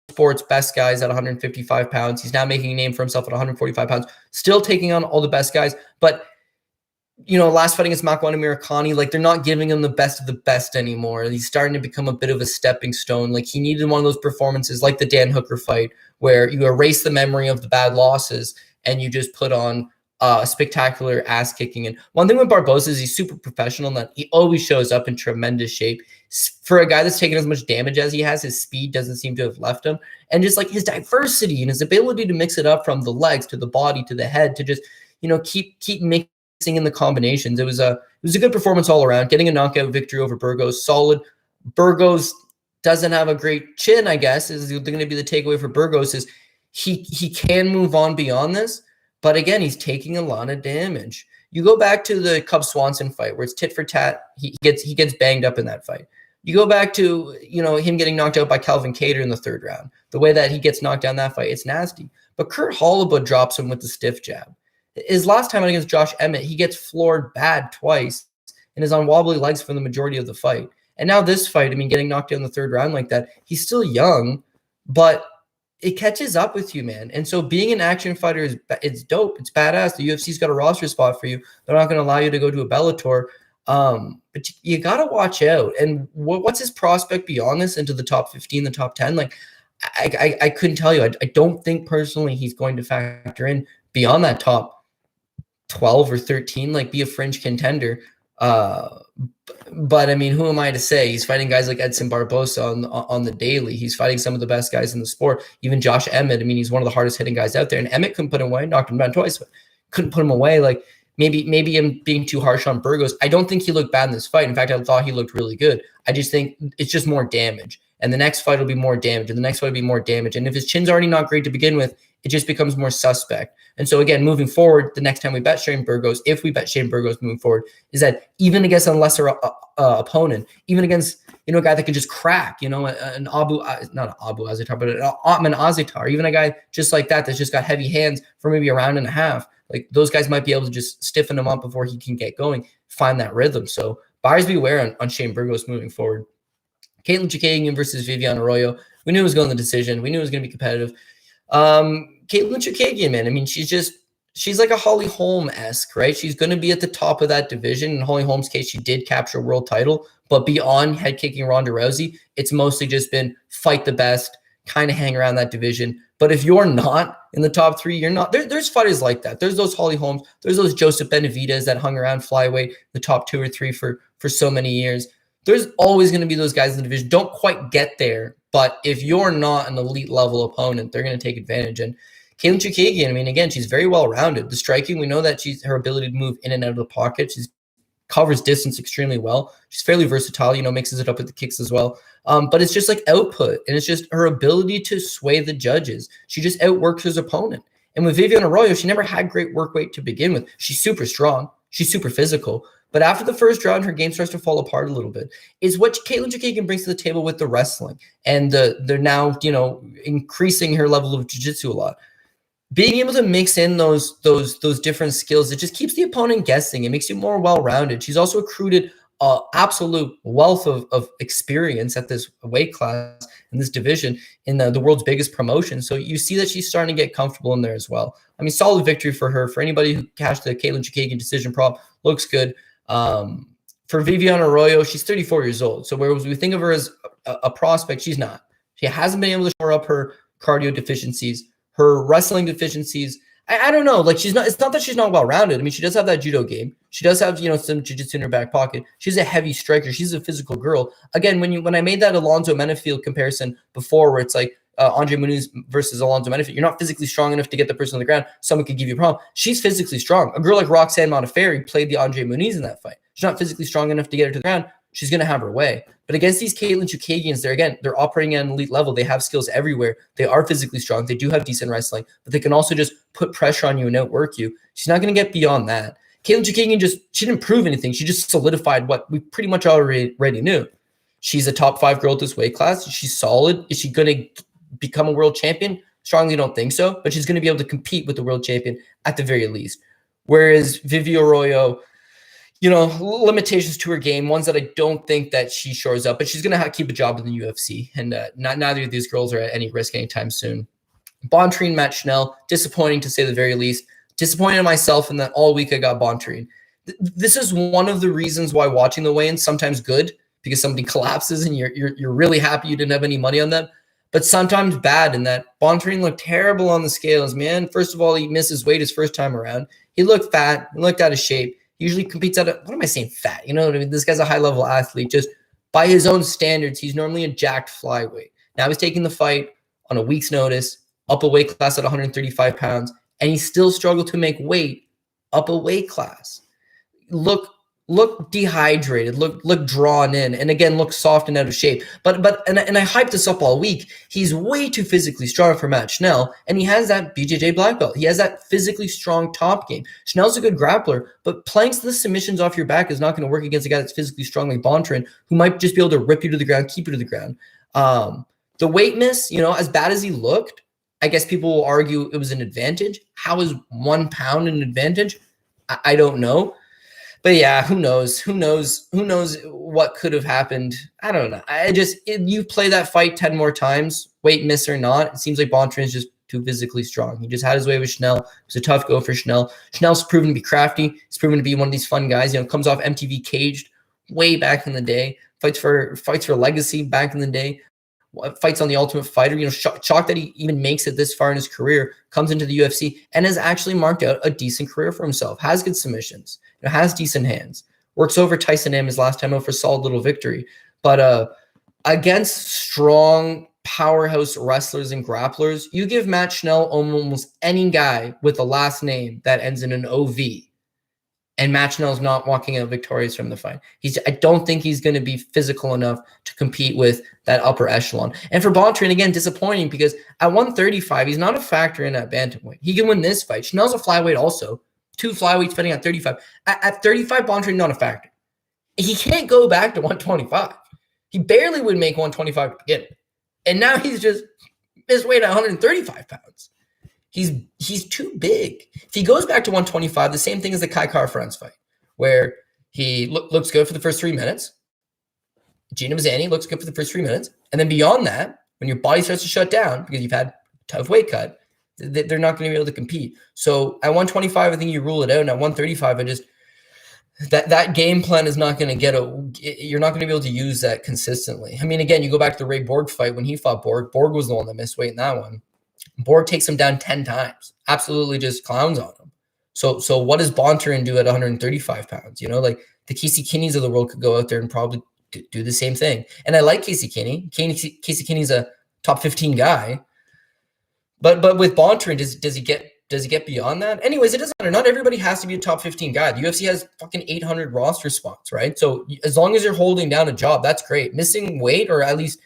sports best guys at 155 pounds. He's now making a name for himself at 145 pounds, still taking on all the best guys. But, last fighting against Makwan Amirkhani, like they're not giving him the best of the best anymore. He's starting to become a bit of a stepping stone. Like he needed one of those performances like the Dan Hooker fight where you erase the memory of the bad losses and you just put on a spectacular ass kicking. And one thing with Barboza is he's super professional and that he always shows up in tremendous shape. For a guy that's taken as much damage as he has, his speed doesn't seem to have left him. And just like his diversity and his ability to mix it up from the legs to the body to the head to just, keep mixing in the combinations. It was a good performance all around. Getting a knockout victory over Burgos, solid. Burgos doesn't have a great chin, I guess, is going to be the takeaway for Burgos is he can move on beyond this. But again, he's taking a lot of damage. You go back to the Cub Swanson fight where it's tit for tat. He gets banged up in that fight. You go back to, him getting knocked out by Calvin Kattar in the third round. The way that he gets knocked down that fight, it's nasty. But Kurt Holloway drops him with the stiff jab. His last time against Josh Emmett, he gets floored bad twice and is on wobbly legs for the majority of the fight. And now this fight, getting knocked down in the third round like that, he's still young, but it catches up with you, man. And so being an action fighter it's dope. It's badass. The UFC's got a roster spot for you. They're not going to allow you to go to a Bellator. But you got to watch out. And what's his prospect beyond this into the top 15, the top 10? Like, I couldn't tell you. I don't think personally he's going to factor in beyond that top 12 or 13, like be a fringe contender. But who am I to say? He's fighting guys like Edson Barboza on the daily. He's fighting some of the best guys in the sport. Even Josh Emmett. He's one of the hardest hitting guys out there. And Emmett couldn't put him away, knocked him down twice, but couldn't put him away. Like maybe I'm being too harsh on Burgos. I don't think he looked bad in this fight. In fact, I thought he looked really good. I just think it's just more damage. And the next fight will be more damage. And the next fight will be more damage. And if his chin's already not great to begin with, it just becomes more suspect. And so again, moving forward, the next time we bet Shane Burgos, if we bet Shane Burgos moving forward, is that even against a lesser opponent, even against a guy that can just crack, an Abu, not Abu Azatar, but an Otman Azatar, even a guy just like that's just got heavy hands for maybe a round and a half. Like those guys might be able to just stiffen him up before he can get going, find that rhythm. So buyers beware on Shane Burgos moving forward. Caitlin Chookagian versus Viviane Araujo. We knew it was going to the decision. We knew it was going to be competitive. Caitlin Chookagian, man, she's like a Holly Holm-esque, right? She's going to be at the top of that division. In Holly Holm's case, she did capture a world title, but beyond head kicking Ronda Rousey, it's mostly just been fight the best, kind of hang around that division. But if you're not in the top three, you're not. There's fighters like that. There's those Holly Holmes. There's those Joseph Benavidez that hung around flyweight, the top 2 or 3 for so many years. There's always going to be those guys in the division. Don't quite get there, but if you're not an elite level opponent, they're going to take advantage. And Caitlin Chookagian, again, she's very well-rounded. The striking, we know that her ability to move in and out of the pocket. She covers distance extremely well. She's fairly versatile, mixes it up with the kicks as well. But it's just like output, and it's just her ability to sway the judges. She just outworks her opponent. And with Viviane Araujo, she never had great work rate to begin with. She's super strong. She's super physical. But after the first round, her game starts to fall apart a little bit. Is what Caitlin Chookagian brings to the table with the wrestling. And they're now, increasing her level of jiu-jitsu a lot. Being able to mix in those different skills, it just keeps the opponent guessing. It makes you more well-rounded. She's also accrued an absolute wealth of experience at this weight class in this division in the world's biggest promotion. So you see that she's starting to get comfortable in there as well. Solid victory for her. For anybody who cashed the Caitlin Chookagian decision prop, looks good. For Viviane Araujo, she's 34 years old. So whereas we think of her as a prospect, she's not. She hasn't been able to shore up her cardio deficiencies, her wrestling deficiencies. I don't know. Like it's not that she's not well-rounded. She does have that judo game. She does have, some jiu-jitsu in her back pocket. She's a heavy striker. She's a physical girl. Again, when I made that Alonzo Menafield comparison before, where it's like Andre Muniz versus Alonzo Menafield, you're not physically strong enough to get the person on the ground. Someone could give you a problem. She's physically strong. A girl like Roxanne Modafferi played the Andre Muniz in that fight. She's not physically strong enough to get her to the ground. She's going to have her way. But against these Caitlin Chookagians, they're operating at an elite level. They have skills everywhere. They are physically strong. They do have decent wrestling, but they can also just put pressure on you and outwork you. She's not going to get beyond that. Caitlin Chookagian she didn't prove anything. She just solidified what we pretty much already knew. She's a top 5 girl at this weight class. She's solid. Is she going to become a world champion? Strongly don't think so, but she's going to be able to compete with the world champion at the very least. Whereas Vivi Arroyo, limitations to her game, ones that I don't think that she shores up, but she's going to keep a job in the UFC, and neither of these girls are at any risk anytime soon. Bontrine, Matt Schnell, disappointing to say the very least. Disappointed in myself in that all week I got Bontrine. This is one of the reasons why watching the weigh-ins sometimes good, because somebody collapses and you're really happy you didn't have any money on them, but sometimes bad in that Bontrine looked terrible on the scales, man. First of all, he misses weight his first time around. He looked fat. He looked out of shape. Usually competes at what am I saying? Fat. You know what I mean? This guy's a high-level athlete. Just by his own standards, he's normally a jacked flyweight. Now he's taking the fight on a week's notice, up a weight class at 135 pounds, and he still struggled to make weight up a weight class. Look look dehydrated, look drawn in, and again look soft and out of shape. But I hyped this up all week. He's way too physically strong for Matt Schnell, and he has that BJJ black belt. He has that physically strong top game. Schnell's a good grappler, but planks the submissions off your back is not going to work against a guy that's physically strong like Bontorin, who might just be able to rip you to the ground, keep you to the ground. The weight miss, as bad as he looked, I guess people will argue it was an advantage. How is 1 pound an advantage? I don't know. But yeah, who knows? Who knows what could have happened? I don't know. You play that fight 10 more times, weight miss or not, it seems like Bontorin is just too physically strong. He just had his way with Schnell. It was a tough go for Schnell. Schnell's proven to be crafty. He's proven to be one of these fun guys. Comes off MTV Caged way back in the day. Fights for legacy back in the day. Fights on the Ultimate Fighter. Shocked that he even makes it this far in his career. Comes into the UFC and has actually marked out a decent career for himself. Has good submissions. Has decent hands. Works over Tyson Am his last time out for a solid little victory. But against strong powerhouse wrestlers and grapplers, you give Matt Schnell almost any guy with a last name that ends in an OV, and Matt Schnell's not walking out victorious from the fight. I don't think he's going to be physical enough to compete with that upper echelon. And for Bontorin, again, disappointing because at 135, he's not a factor in that bantamweight. He can win this fight. Schnell's a flyweight also. 2 flyweights fighting at 35. At 35, Bontorin not a factor. He can't go back to 125. He barely would make 125 to begin with. And now he's just missed weight at 135 pounds. He's too big. If he goes back to 125, the same thing as the Kai Kara-France fight, where he looks good for the first 3 minutes. Gina Mazzany looks good for the first 3 minutes. And then beyond that, when your body starts to shut down because you've had a tough weight cut, they're not going to be able to compete. So at 125, I think you rule it out. And at 135, that game plan is not going to you're not going to be able to use that consistently. I mean, again, you go back to the Ray Borg fight when he fought Borg. Borg was the one that missed weight in that one. Borg takes him down 10 times. Absolutely just clowns on him. So what does Bontorin do at 135 pounds? Like the Casey Kinneys of the world could go out there and probably do the same thing. And I like Casey Kinney. Casey Kinney's a top 15 guy. But with Bontorin, does he get beyond that? Anyways, it doesn't matter. Not everybody has to be a top 15 guy. The UFC has fucking 800 roster spots, right? So as long as you're holding down a job, that's great. Missing weight, or at least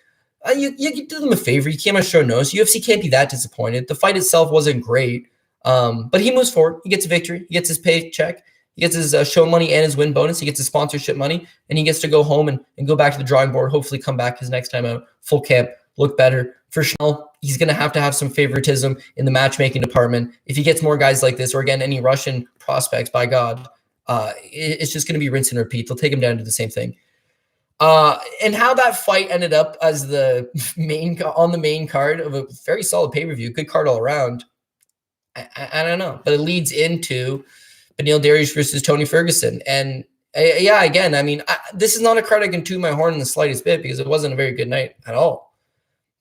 you do them a favor. You came on short notice. UFC can't be that disappointed. The fight itself wasn't great, but he moves forward. He gets a victory. He gets his paycheck. He gets his show money and his win bonus. He gets his sponsorship money, and he gets to go home and go back to the drawing board, hopefully come back his next time out, full camp, look better. For Schnell, he's going to have some favoritism in the matchmaking department. If he gets more guys like this, or again, any Russian prospects, by God, it's just going to be rinse and repeat. They'll take him down to the same thing. And how that fight ended up as the main card of a very solid pay-per-view, good card all around, I don't know. But it leads into Beneil Dariush versus Tony Ferguson. And again, I mean, this is not a card I can toot my horn in the slightest bit because it wasn't a very good night at all.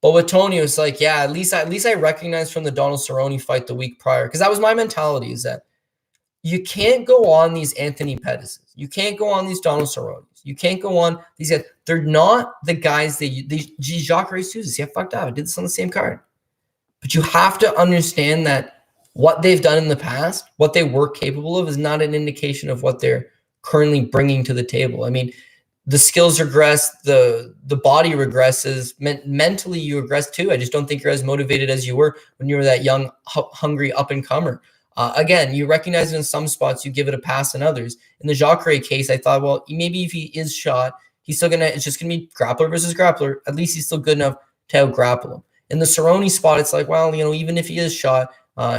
But with Tony, it was like, at least I recognized from the Donald Cerrone fight the week prior, because that was my mentality, is that you can't go on these Anthony Pettises. You can't go on these Donald Cerrones. You can't go on these guys. They're not the guys Jacques Souza. See, I fucked up. I did this on the same card. But you have to understand that what they've done in the past, what they were capable of, is not an indication of what they're currently bringing to the table. I mean, the skills regress, the body regresses, mentally you regress too. I just don't think you're as motivated as you were when you were that young, hungry up-and-comer. Again, you recognize it in some spots, you give it a pass in others. In the Cachoeira case, I thought, well, maybe if he is shot, it's just going to be grappler versus grappler. At least he's still good enough to out-grapple him. In the Cerrone spot, it's like, well, even if he is shot,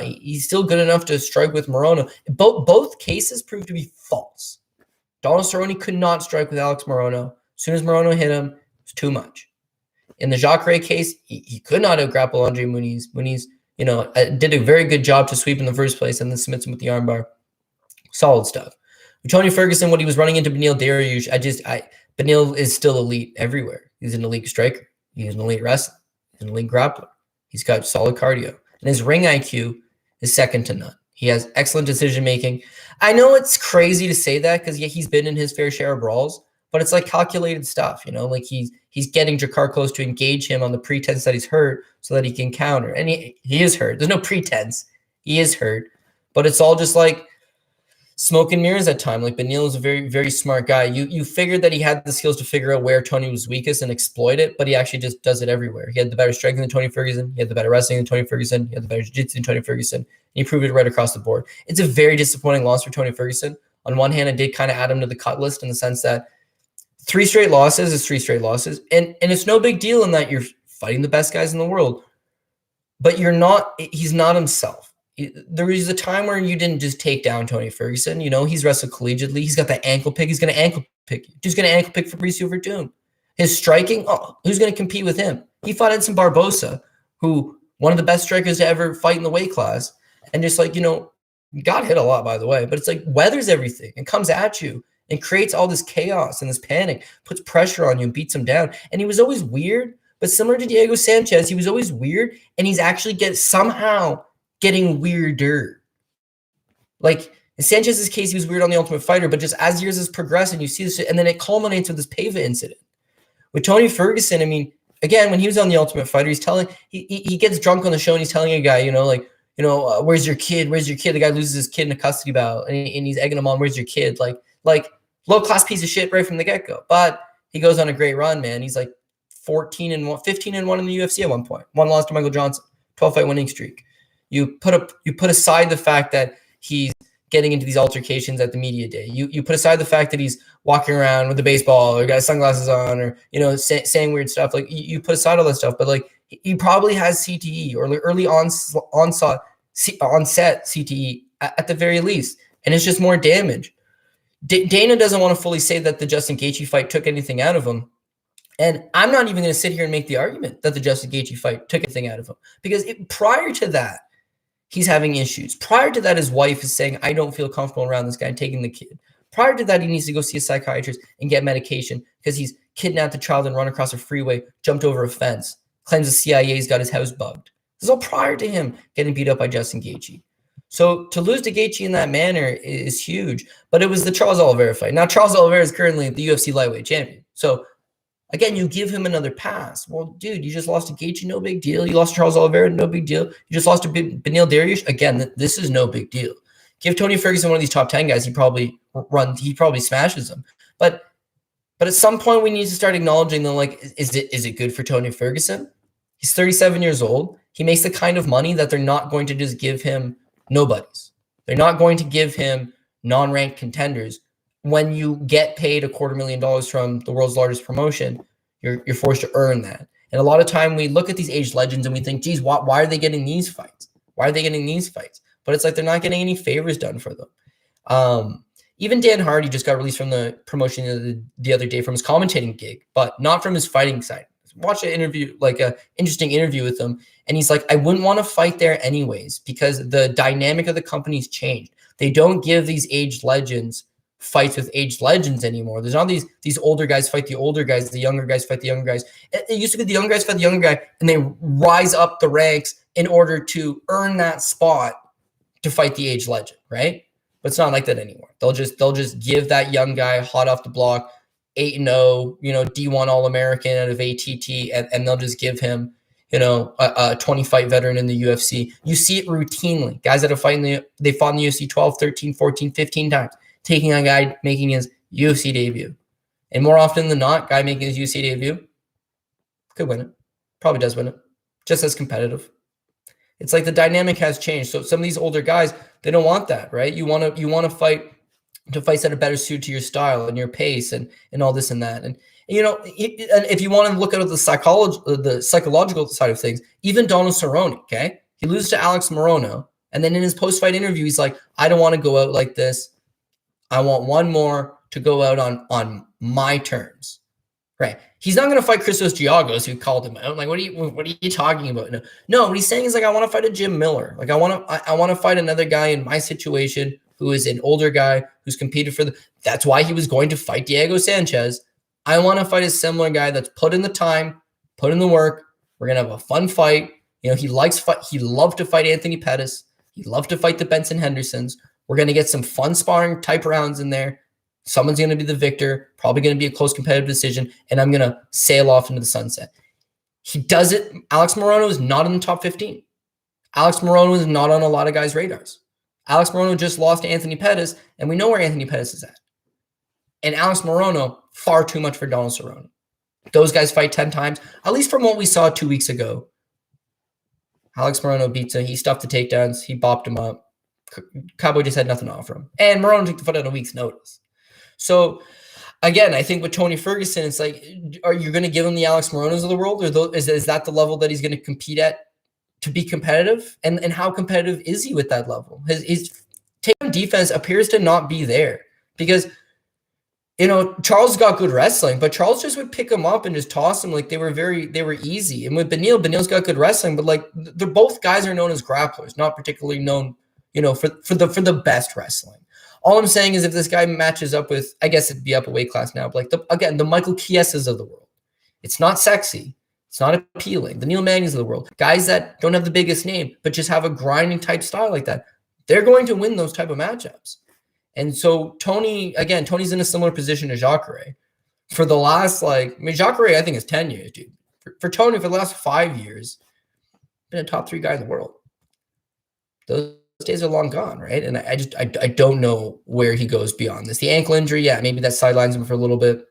he's still good enough to strike with Morono. Both cases proved to be false. Donald Cerrone could not strike with Alex Morono. As soon as Morono hit him, it was too much. In the Cachoeira case, he could not out-grapple Andre Muniz. Muniz, did a very good job to sweep in the first place and then submits him with the armbar. Solid stuff. With Tony Ferguson, when he was running into Beneil Dariush, Beneil is still elite everywhere. He's an elite striker. He's an elite wrestler. He's an elite grappler. He's got solid cardio. And his ring IQ is second to none. He has excellent decision-making. I know it's crazy to say that because, he's been in his fair share of brawls, but it's like calculated stuff, like he's getting Jakar close to engage him on the pretense that he's hurt so that he can counter. And he is hurt. There's no pretense. He is hurt. But it's all just like smoke and mirrors at time. Like Beneil is a very, very smart guy. You figured that he had the skills to figure out where Tony was weakest and exploit it, but he actually just does it everywhere. He had the better striking than Tony Ferguson. He had the better wrestling than Tony Ferguson. He had the better jiu-jitsu than Tony Ferguson. And he proved it right across the board. It's a very disappointing loss for Tony Ferguson. On one hand, it did kind of add him to the cut list in the sense that 3 straight losses is 3 straight losses. And it's no big deal in that you're fighting the best guys in the world, but he's not himself. There was a time where you didn't just take down Tony Ferguson. He's wrestled collegiately. He's got that ankle pick. He's going to ankle pick you. He's going to ankle pick Fabricio Verdun. His striking, who's going to compete with him? He fought Edson Barboza, who one of the best strikers to ever fight in the weight class. And just got hit a lot, by the way. But it's like weathers everything and comes at you and creates all this chaos and this panic, puts pressure on you and beats him down. And he was always weird, but similar to Diego Sanchez, he was always weird. And he's actually somehow getting weirder. Like in Sanchez's case, he was weird on The Ultimate Fighter, but just as years has progressed and you see this, and then it culminates with this Pava incident. With Tony Ferguson, I mean, again, when he was on The Ultimate Fighter, he gets drunk on the show and he's telling a guy, where's your kid? Where's your kid? The guy loses his kid in a custody battle and he's egging him on, where's your kid? Like low-class piece of shit right from the get-go. But he goes on a great run, man. He's like 15-1 in the UFC at one point. One loss to Michael Johnson, 12-fight winning streak. You put aside the fact that he's getting into these altercations at the media day. You put aside the fact that he's walking around with a baseball or got his sunglasses on or saying weird stuff. Like you put aside all that stuff, but like he probably has CTE or early onset CTE at the very least, and it's just more damage. Dana doesn't want to fully say that the Justin Gaethje fight took anything out of him. And I'm not even going to sit here and make the argument that the Justin Gaethje fight took anything out of him because prior to that, he's having issues. Prior to that, his wife is saying, I don't feel comfortable around this guy taking the kid. Prior to that, he needs to go see a psychiatrist and get medication because he's kidnapped a child and run across a freeway, jumped over a fence, claims the CIA's got his house bugged. This is all prior to him getting beat up by Justin Gaethje. So to lose to Gaethje in that manner is huge, but it was the Charles Oliveira fight. Now, Charles Oliveira is currently the UFC lightweight champion. So again, you give him another pass. Well, dude, you just lost to Gaethje, no big deal. You lost to Charles Oliveira, no big deal. You just lost to Beneil Dariush. Again, this is no big deal. Give Tony Ferguson one of these top 10 guys, he probably smashes them. But at some point, we need to start acknowledging them. Like, is it good for Tony Ferguson? He's 37 years old. He makes the kind of money that they're not going to just give him nobodies. They're not going to give him non-ranked contenders. When you get paid $250,000 from the world's largest promotion, you're forced to earn that. And a lot of time we look at these aged legends and we think, geez, why are they getting these fights? Why are they getting these fights? But it's like they're not getting any favors done for them. Even Dan Hardy just got released from the promotion the other day from his commentating gig, but not from his fighting side. Watch an interview, like an interesting interview with him. And he's like, I wouldn't want to fight there anyways because the dynamic of the company's changed. They don't give these aged legends fights with aged legends anymore. There's not these older guys fight the older guys, the younger guys fight the younger guys. It used to be the younger guys fight the younger guy, and they rise up the ranks in order to earn that spot to fight the aged legend, right? But it's not like that anymore. They'll just give that young guy hot off the block, 8-0, D1 All-American out of ATT, and they'll just give him, a 20-fight veteran in the UFC. You see it routinely. Guys that have fought in the UFC 12, 13, 14, 15 times. Taking a guy making his UFC debut. And more often than not, guy making his UFC debut could win it. Probably does win it. Just as competitive. It's like the dynamic has changed. So some of these older guys, they don't want that, right? You want to fight to fights that are better suited to your style and your pace and all this and that. And if you want to look at the psychological side of things, even Donald Cerrone, okay? He loses to Alex Morono. And then in his post-fight interview, he's like, I don't want to go out like this. I want one more to go out on my terms, right? He's not going to fight Christos Giagos, who called him out. Like, what are you talking about? No. What he's saying is like, I want to fight a Jim Miller. Like, I want to fight another guy in my situation who is an older guy who's competed for that's why he was going to fight Diego Sanchez. I want to fight a similar guy that's put in the time, put in the work. We're gonna have a fun fight. He loved to fight Anthony Pettis. He loved to fight the Benson Hendersons. We're going to get some fun sparring type rounds in there. Someone's going to be the victor, probably going to be a close competitive decision, and I'm going to sail off into the sunset. He does it. Alex Morono is not in the top 15. Alex Morono is not on a lot of guys' radars. Alex Morono just lost to Anthony Pettis, and we know where Anthony Pettis is at. And Alex Morono, far too much for Donald Cerrone. Those guys fight 10 times, at least from what we saw 2 weeks ago. Alex Morono beats him. He stuffed the takedowns. He bopped him up. Cowboy just had nothing to offer him. And Morono took the fight on a week's notice. So, again, I think with Tony Ferguson, it's like, are you going to give him the Alex Moronos of the world? Or is that the level that he's going to compete at to be competitive? And how competitive is he with that level? His takedown defense appears to not be there. Because, Charles got good wrestling, but Charles just would pick him up and just toss him like they were easy. And with Beneil's got good wrestling, but like they're both guys are known as grapplers, not particularly known, for the best wrestling. All I'm saying is if this guy matches up with, I guess it'd be up a weight class now, but like the Michael Chiesas of the world, it's not sexy, it's not appealing. The Neil Magny's of the world, guys that don't have the biggest name, but just have a grinding type style like that, they're going to win those type of matchups. And so Tony's in a similar position to Cachoeira. For the last, Cachoeira, I think, is 10 years, dude. For Tony, for the last 5 years, been a top 3 guy in the world. Those days are long gone, right? And I don't know where he goes beyond this. The ankle injury, yeah, maybe that sidelines him for a little bit.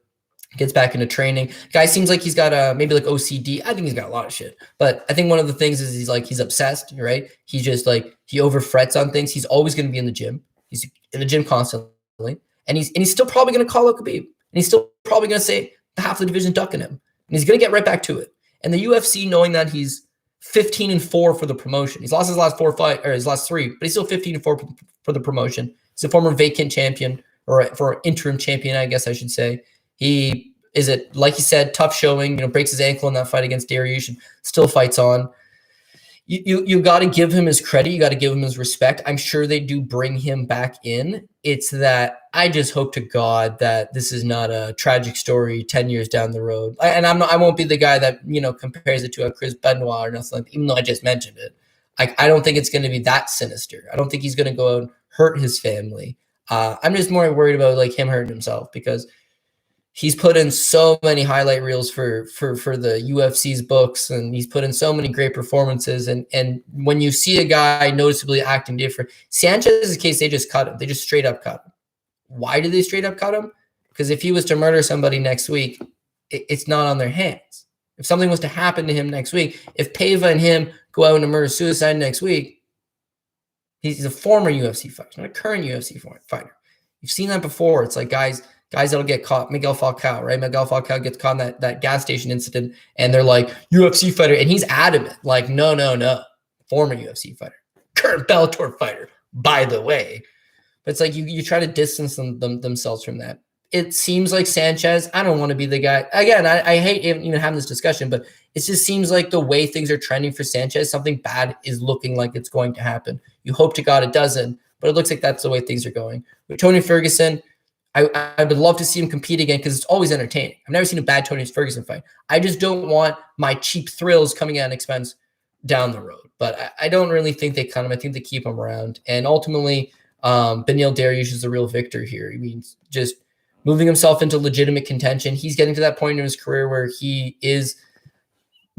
Gets back into training. Guy seems like he's got maybe like OCD. I think he's got a lot of shit. But I think one of the things is he's obsessed, right? He's just he over frets on things. He's always going to be in the gym. He's in the gym constantly, and he's still probably going to call out Khabib, and he's still probably going to say half the division ducking him, and he's going to get right back to it. And the UFC, knowing that he's 15-4 for the promotion, he's lost his last 4 fights or his last 3, but he's still 15-4 for the promotion. He's a former vacant champion or for interim champion, I guess I should say. He is like you said, tough showing. Breaks his ankle in that fight against Dariush and still fights on. You got to give him his credit. You got to give him his respect. I'm sure they do bring him back in. It's that I just hope to God that this is not a tragic story 10 years down the road. And I won't be the guy that, compares it to a Chris Benoit or nothing, even though I just mentioned it. I don't think it's going to be that sinister. I don't think he's going to go out and hurt his family. I'm just more worried about him hurting himself because he's put in so many highlight reels for the UFC's books, and he's put in so many great performances. And when you see a guy noticeably acting different, Sanchez's case, they just cut him. They just straight up cut him. Why did they straight up cut him? Because if he was to murder somebody next week, it's not on their hands. If something was to happen to him next week, if Pava and him go out and murder suicide next week, he's a former UFC fighter, not a current UFC fighter. You've seen that before. It's like guys that'll get caught. Miguel Falcao, right? Miguel Falcao gets caught in that gas station incident, and they're like, UFC fighter, and he's adamant, like, no. Former UFC fighter. Current Bellator fighter, by the way. But it's like you try to distance themselves from that. It seems like Sanchez, I don't want to be the guy. Again, I hate even having this discussion, but it just seems like the way things are trending for Sanchez, something bad is looking like it's going to happen. You hope to God it doesn't, but it looks like that's the way things are going. With Tony Ferguson, I would love to see him compete again because it's always entertaining. I've never seen a bad Tony Ferguson fight. I just don't want my cheap thrills coming at an expense down the road. But I don't really think they cut him. I think they keep him around. And ultimately, Beneil Dariush is the real victor here. I mean, just moving himself into legitimate contention. He's getting to that point in his career where he is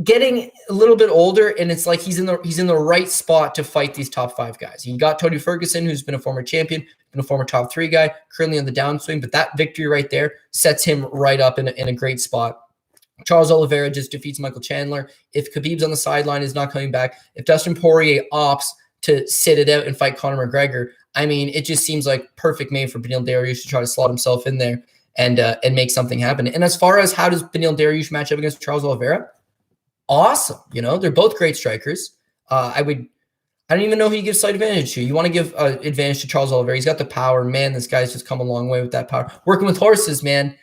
getting a little bit older, and it's like he's in the right spot to fight these top 5 guys. You got Tony Ferguson, who's been a former champion, been a former top 3 guy, currently on the downswing, but that victory right there sets him right up in a great spot. Charles Oliveira just defeats Michael Chandler. If Khabib's on the sideline, is not coming back. If Dustin Poirier opts to sit it out and fight Conor McGregor, I mean, it just seems like perfect made for Beneil Dariush to try to slot himself in there and make something happen. And as far as how does Beneil Dariush match up against Charles Oliveira, awesome. They're both great strikers. I don't even know who you give slight advantage to. You want to give advantage to Charles Oliveira. He's got the power. Man, this guy's just come a long way with that power. Working with horses, man.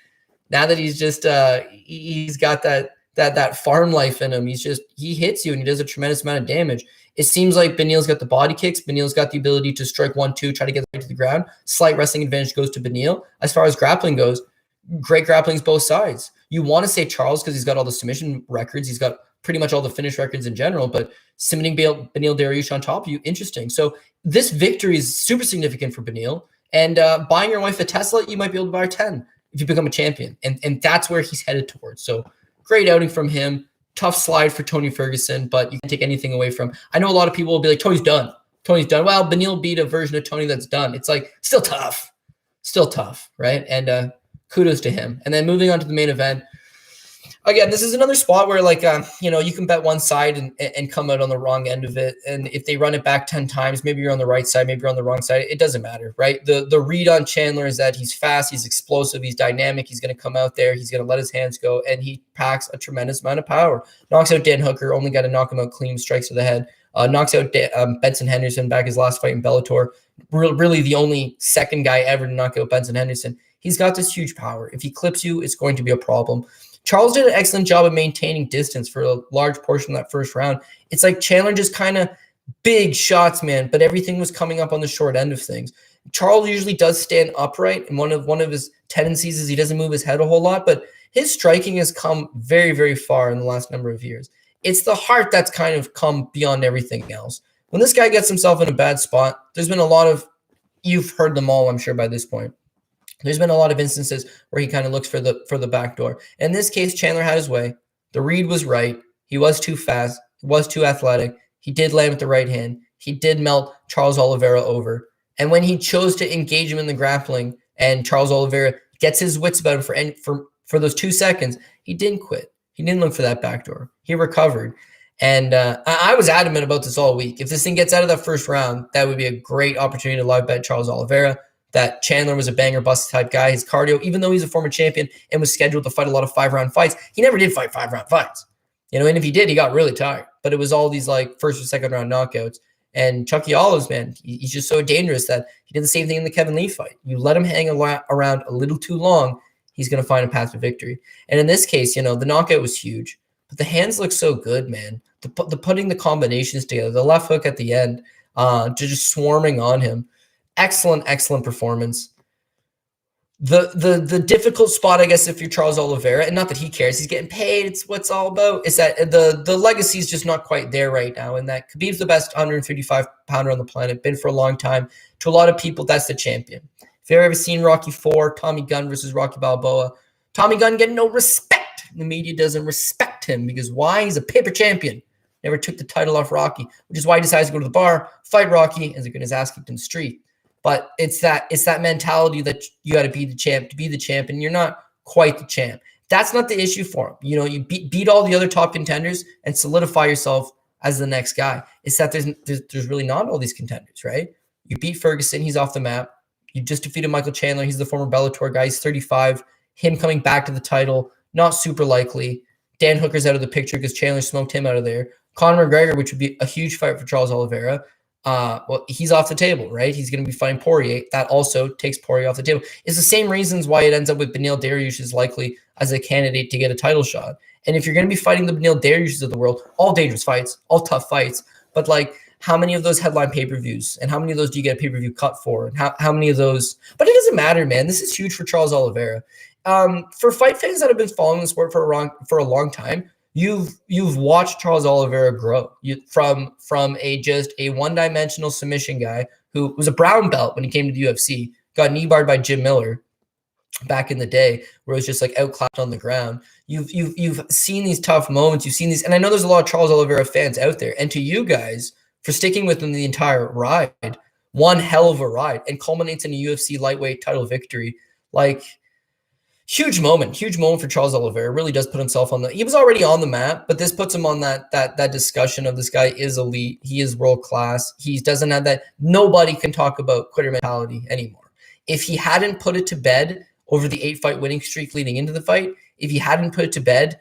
Now that he's just he's got that farm life in him. He hits you and he does a tremendous amount of damage. It seems like Beneil's got the body kicks. Beneil's got the ability to strike 1-2, try to get right to the ground. Slight wrestling advantage goes to Beneil. As far as grappling goes, great grapplings both sides. You want to say Charles because he's got all the submission records. He's got pretty much all the finish records in general, but submitting Beneil Dariush on top of you, interesting. So this victory is super significant for Beneil. And buying your wife a Tesla, you might be able to buy her 10 if you become a champion. And that's where he's headed towards. So great outing from him. Tough slide for Tony Ferguson, but you can take anything away from. I know a lot of people will be like, Tony's done. Tony's done. Well, Beneil beat a version of Tony that's done. It's like still tough, right? And kudos to him. And then moving on to the main event. Again, this is another spot where you can bet one side and come out on the wrong end of it. And if they run it back 10 times, maybe you're on the right side, maybe you're on the wrong side. It doesn't matter, right? The read on Chandler is that he's fast, he's explosive, he's dynamic, he's going to come out there, he's going to let his hands go, and he packs a tremendous amount of power. Knocks out Dan Hooker, only got to knock him out clean, strikes to the head. Knocks out Benson Henderson back his last fight in Bellator. Really the only second guy ever to knock out Benson Henderson. He's got this huge power. If he clips you, it's going to be a problem. Charles did an excellent job of maintaining distance for a large portion of that first round. It's like Chandler just kind of big shots, man, but everything was coming up on the short end of things. Charles usually does stand upright, and one of his tendencies is he doesn't move his head a whole lot, but his striking has come very, very far in the last number of years. It's the heart that's kind of come beyond everything else. When this guy gets himself in a bad spot, there's been a lot of, you've heard them all, I'm sure, by this point. There's been a lot of instances where he kind of looks for the back door. In this case, Chandler had his way. The read was right. He was too fast. He was too athletic. He did land with the right hand. He did melt Charles Oliveira over. And when he chose to engage him in the grappling and Charles Oliveira gets his wits about him for those 2 seconds, he didn't quit. He didn't look for that back door. He recovered. And I was adamant about this all week. If this thing gets out of that first round, that would be a great opportunity to live bet Charles Oliveira. That Chandler was a banger bust type guy. His cardio, even though he's a former champion and was scheduled to fight a lot of 5-round fights, he never did fight 5-round fights. And if he did, he got really tired. But it was all these like first or second round knockouts. And Chucky Olives, man, he's just so dangerous that he did the same thing in the Kevin Lee fight. You let him hang around a little too long, he's going to find a path to victory. And in this case, the knockout was huge. But the hands look so good, man. The putting the combinations together, the left hook at the end, just swarming on him. Excellent performance. The difficult spot, I guess, if you're Charles Oliveira, and not that he cares, he's getting paid. It's what's all about. Is that the legacy is just not quite there right now, and that Khabib's the best 155-pounder on the planet, been for a long time. To a lot of people, that's the champion. If you've ever seen Rocky IV, Tommy Gunn versus Rocky Balboa, Tommy Gunn getting no respect. The media doesn't respect him because why? He's a paper champion. Never took the title off Rocky, which is why he decides to go to the bar, fight Rocky, and get his ass kicked in the street. But it's that mentality that you got to be the champ to be the champ, and you're not quite the champ. That's not the issue for him. You beat all the other top contenders and solidify yourself as the next guy. It's that there's really not all these contenders, right? You beat Ferguson, he's off the map. You just defeated Michael Chandler, he's the former Bellator guy, he's 35. Him coming back to the title, not super likely. Dan Hooker's out of the picture because Chandler smoked him out of there. Conor McGregor, which would be a huge fight for Charles Oliveira. He's off the table, right? He's going to be fighting Poirier. That also takes Poirier off the table. It's the same reasons why it ends up with Beneil Dariush is likely as a candidate to get a title shot. And if you're going to be fighting the Beneil Dariushes of the world, all dangerous fights, all tough fights, but how many of those headline pay-per-views and how many of those do you get a pay-per-view cut for? And how many of those? But it doesn't matter, man. This is huge for Charles Oliveira. For fight fans that have been following the sport for a long time, you've watched Charles Oliveira grow from just a one-dimensional submission guy who was a brown belt when he came to the UFC, got knee barred by Jim Miller back in the day, where it was just outclassed on the ground. You've seen these tough moments. You've seen these, and I know there's a lot of Charles Oliveira fans out there. And to you guys for sticking with him the entire ride, one hell of a ride, and culminates in a UFC lightweight title victory. Huge moment for Charles Oliveira. Really does put himself on he was already on the map, but this puts him on that discussion of this guy is elite. He is world class. He doesn't have that. Nobody can talk about quitter mentality anymore. If he hadn't put it to bed over the 8-fight winning streak leading into the fight, if he hadn't put it to bed,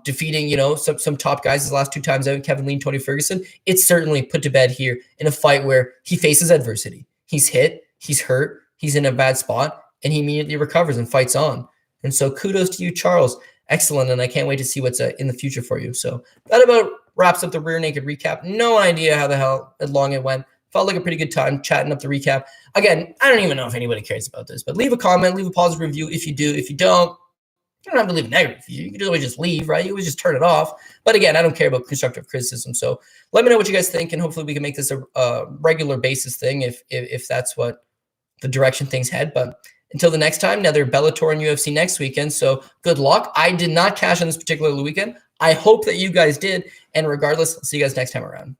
defeating, some top guys his last 2 times out, Kevin Lee and Tony Ferguson, it's certainly put to bed here in a fight where he faces adversity. He's hit, he's hurt, he's in a bad spot, and he immediately recovers and fights on. And so kudos to you, Charles. Excellent, and I can't wait to see what's in the future for you. So that about wraps up the Rear Naked recap. No idea how the hell long it went. Felt like a pretty good time chatting up the recap. Again, I don't even know if anybody cares about this, but leave a comment, leave a positive review if you do. If you don't, you don't have to leave a negative review. You can always just leave, right? You always just turn it off. But again, I don't care about constructive criticism. So let me know what you guys think, and hopefully we can make this a regular basis thing if that's what the direction things head. But until the next time, another Bellator and UFC next weekend. So good luck. I did not cash on this particular weekend. I hope that you guys did. And regardless, I'll see you guys next time around.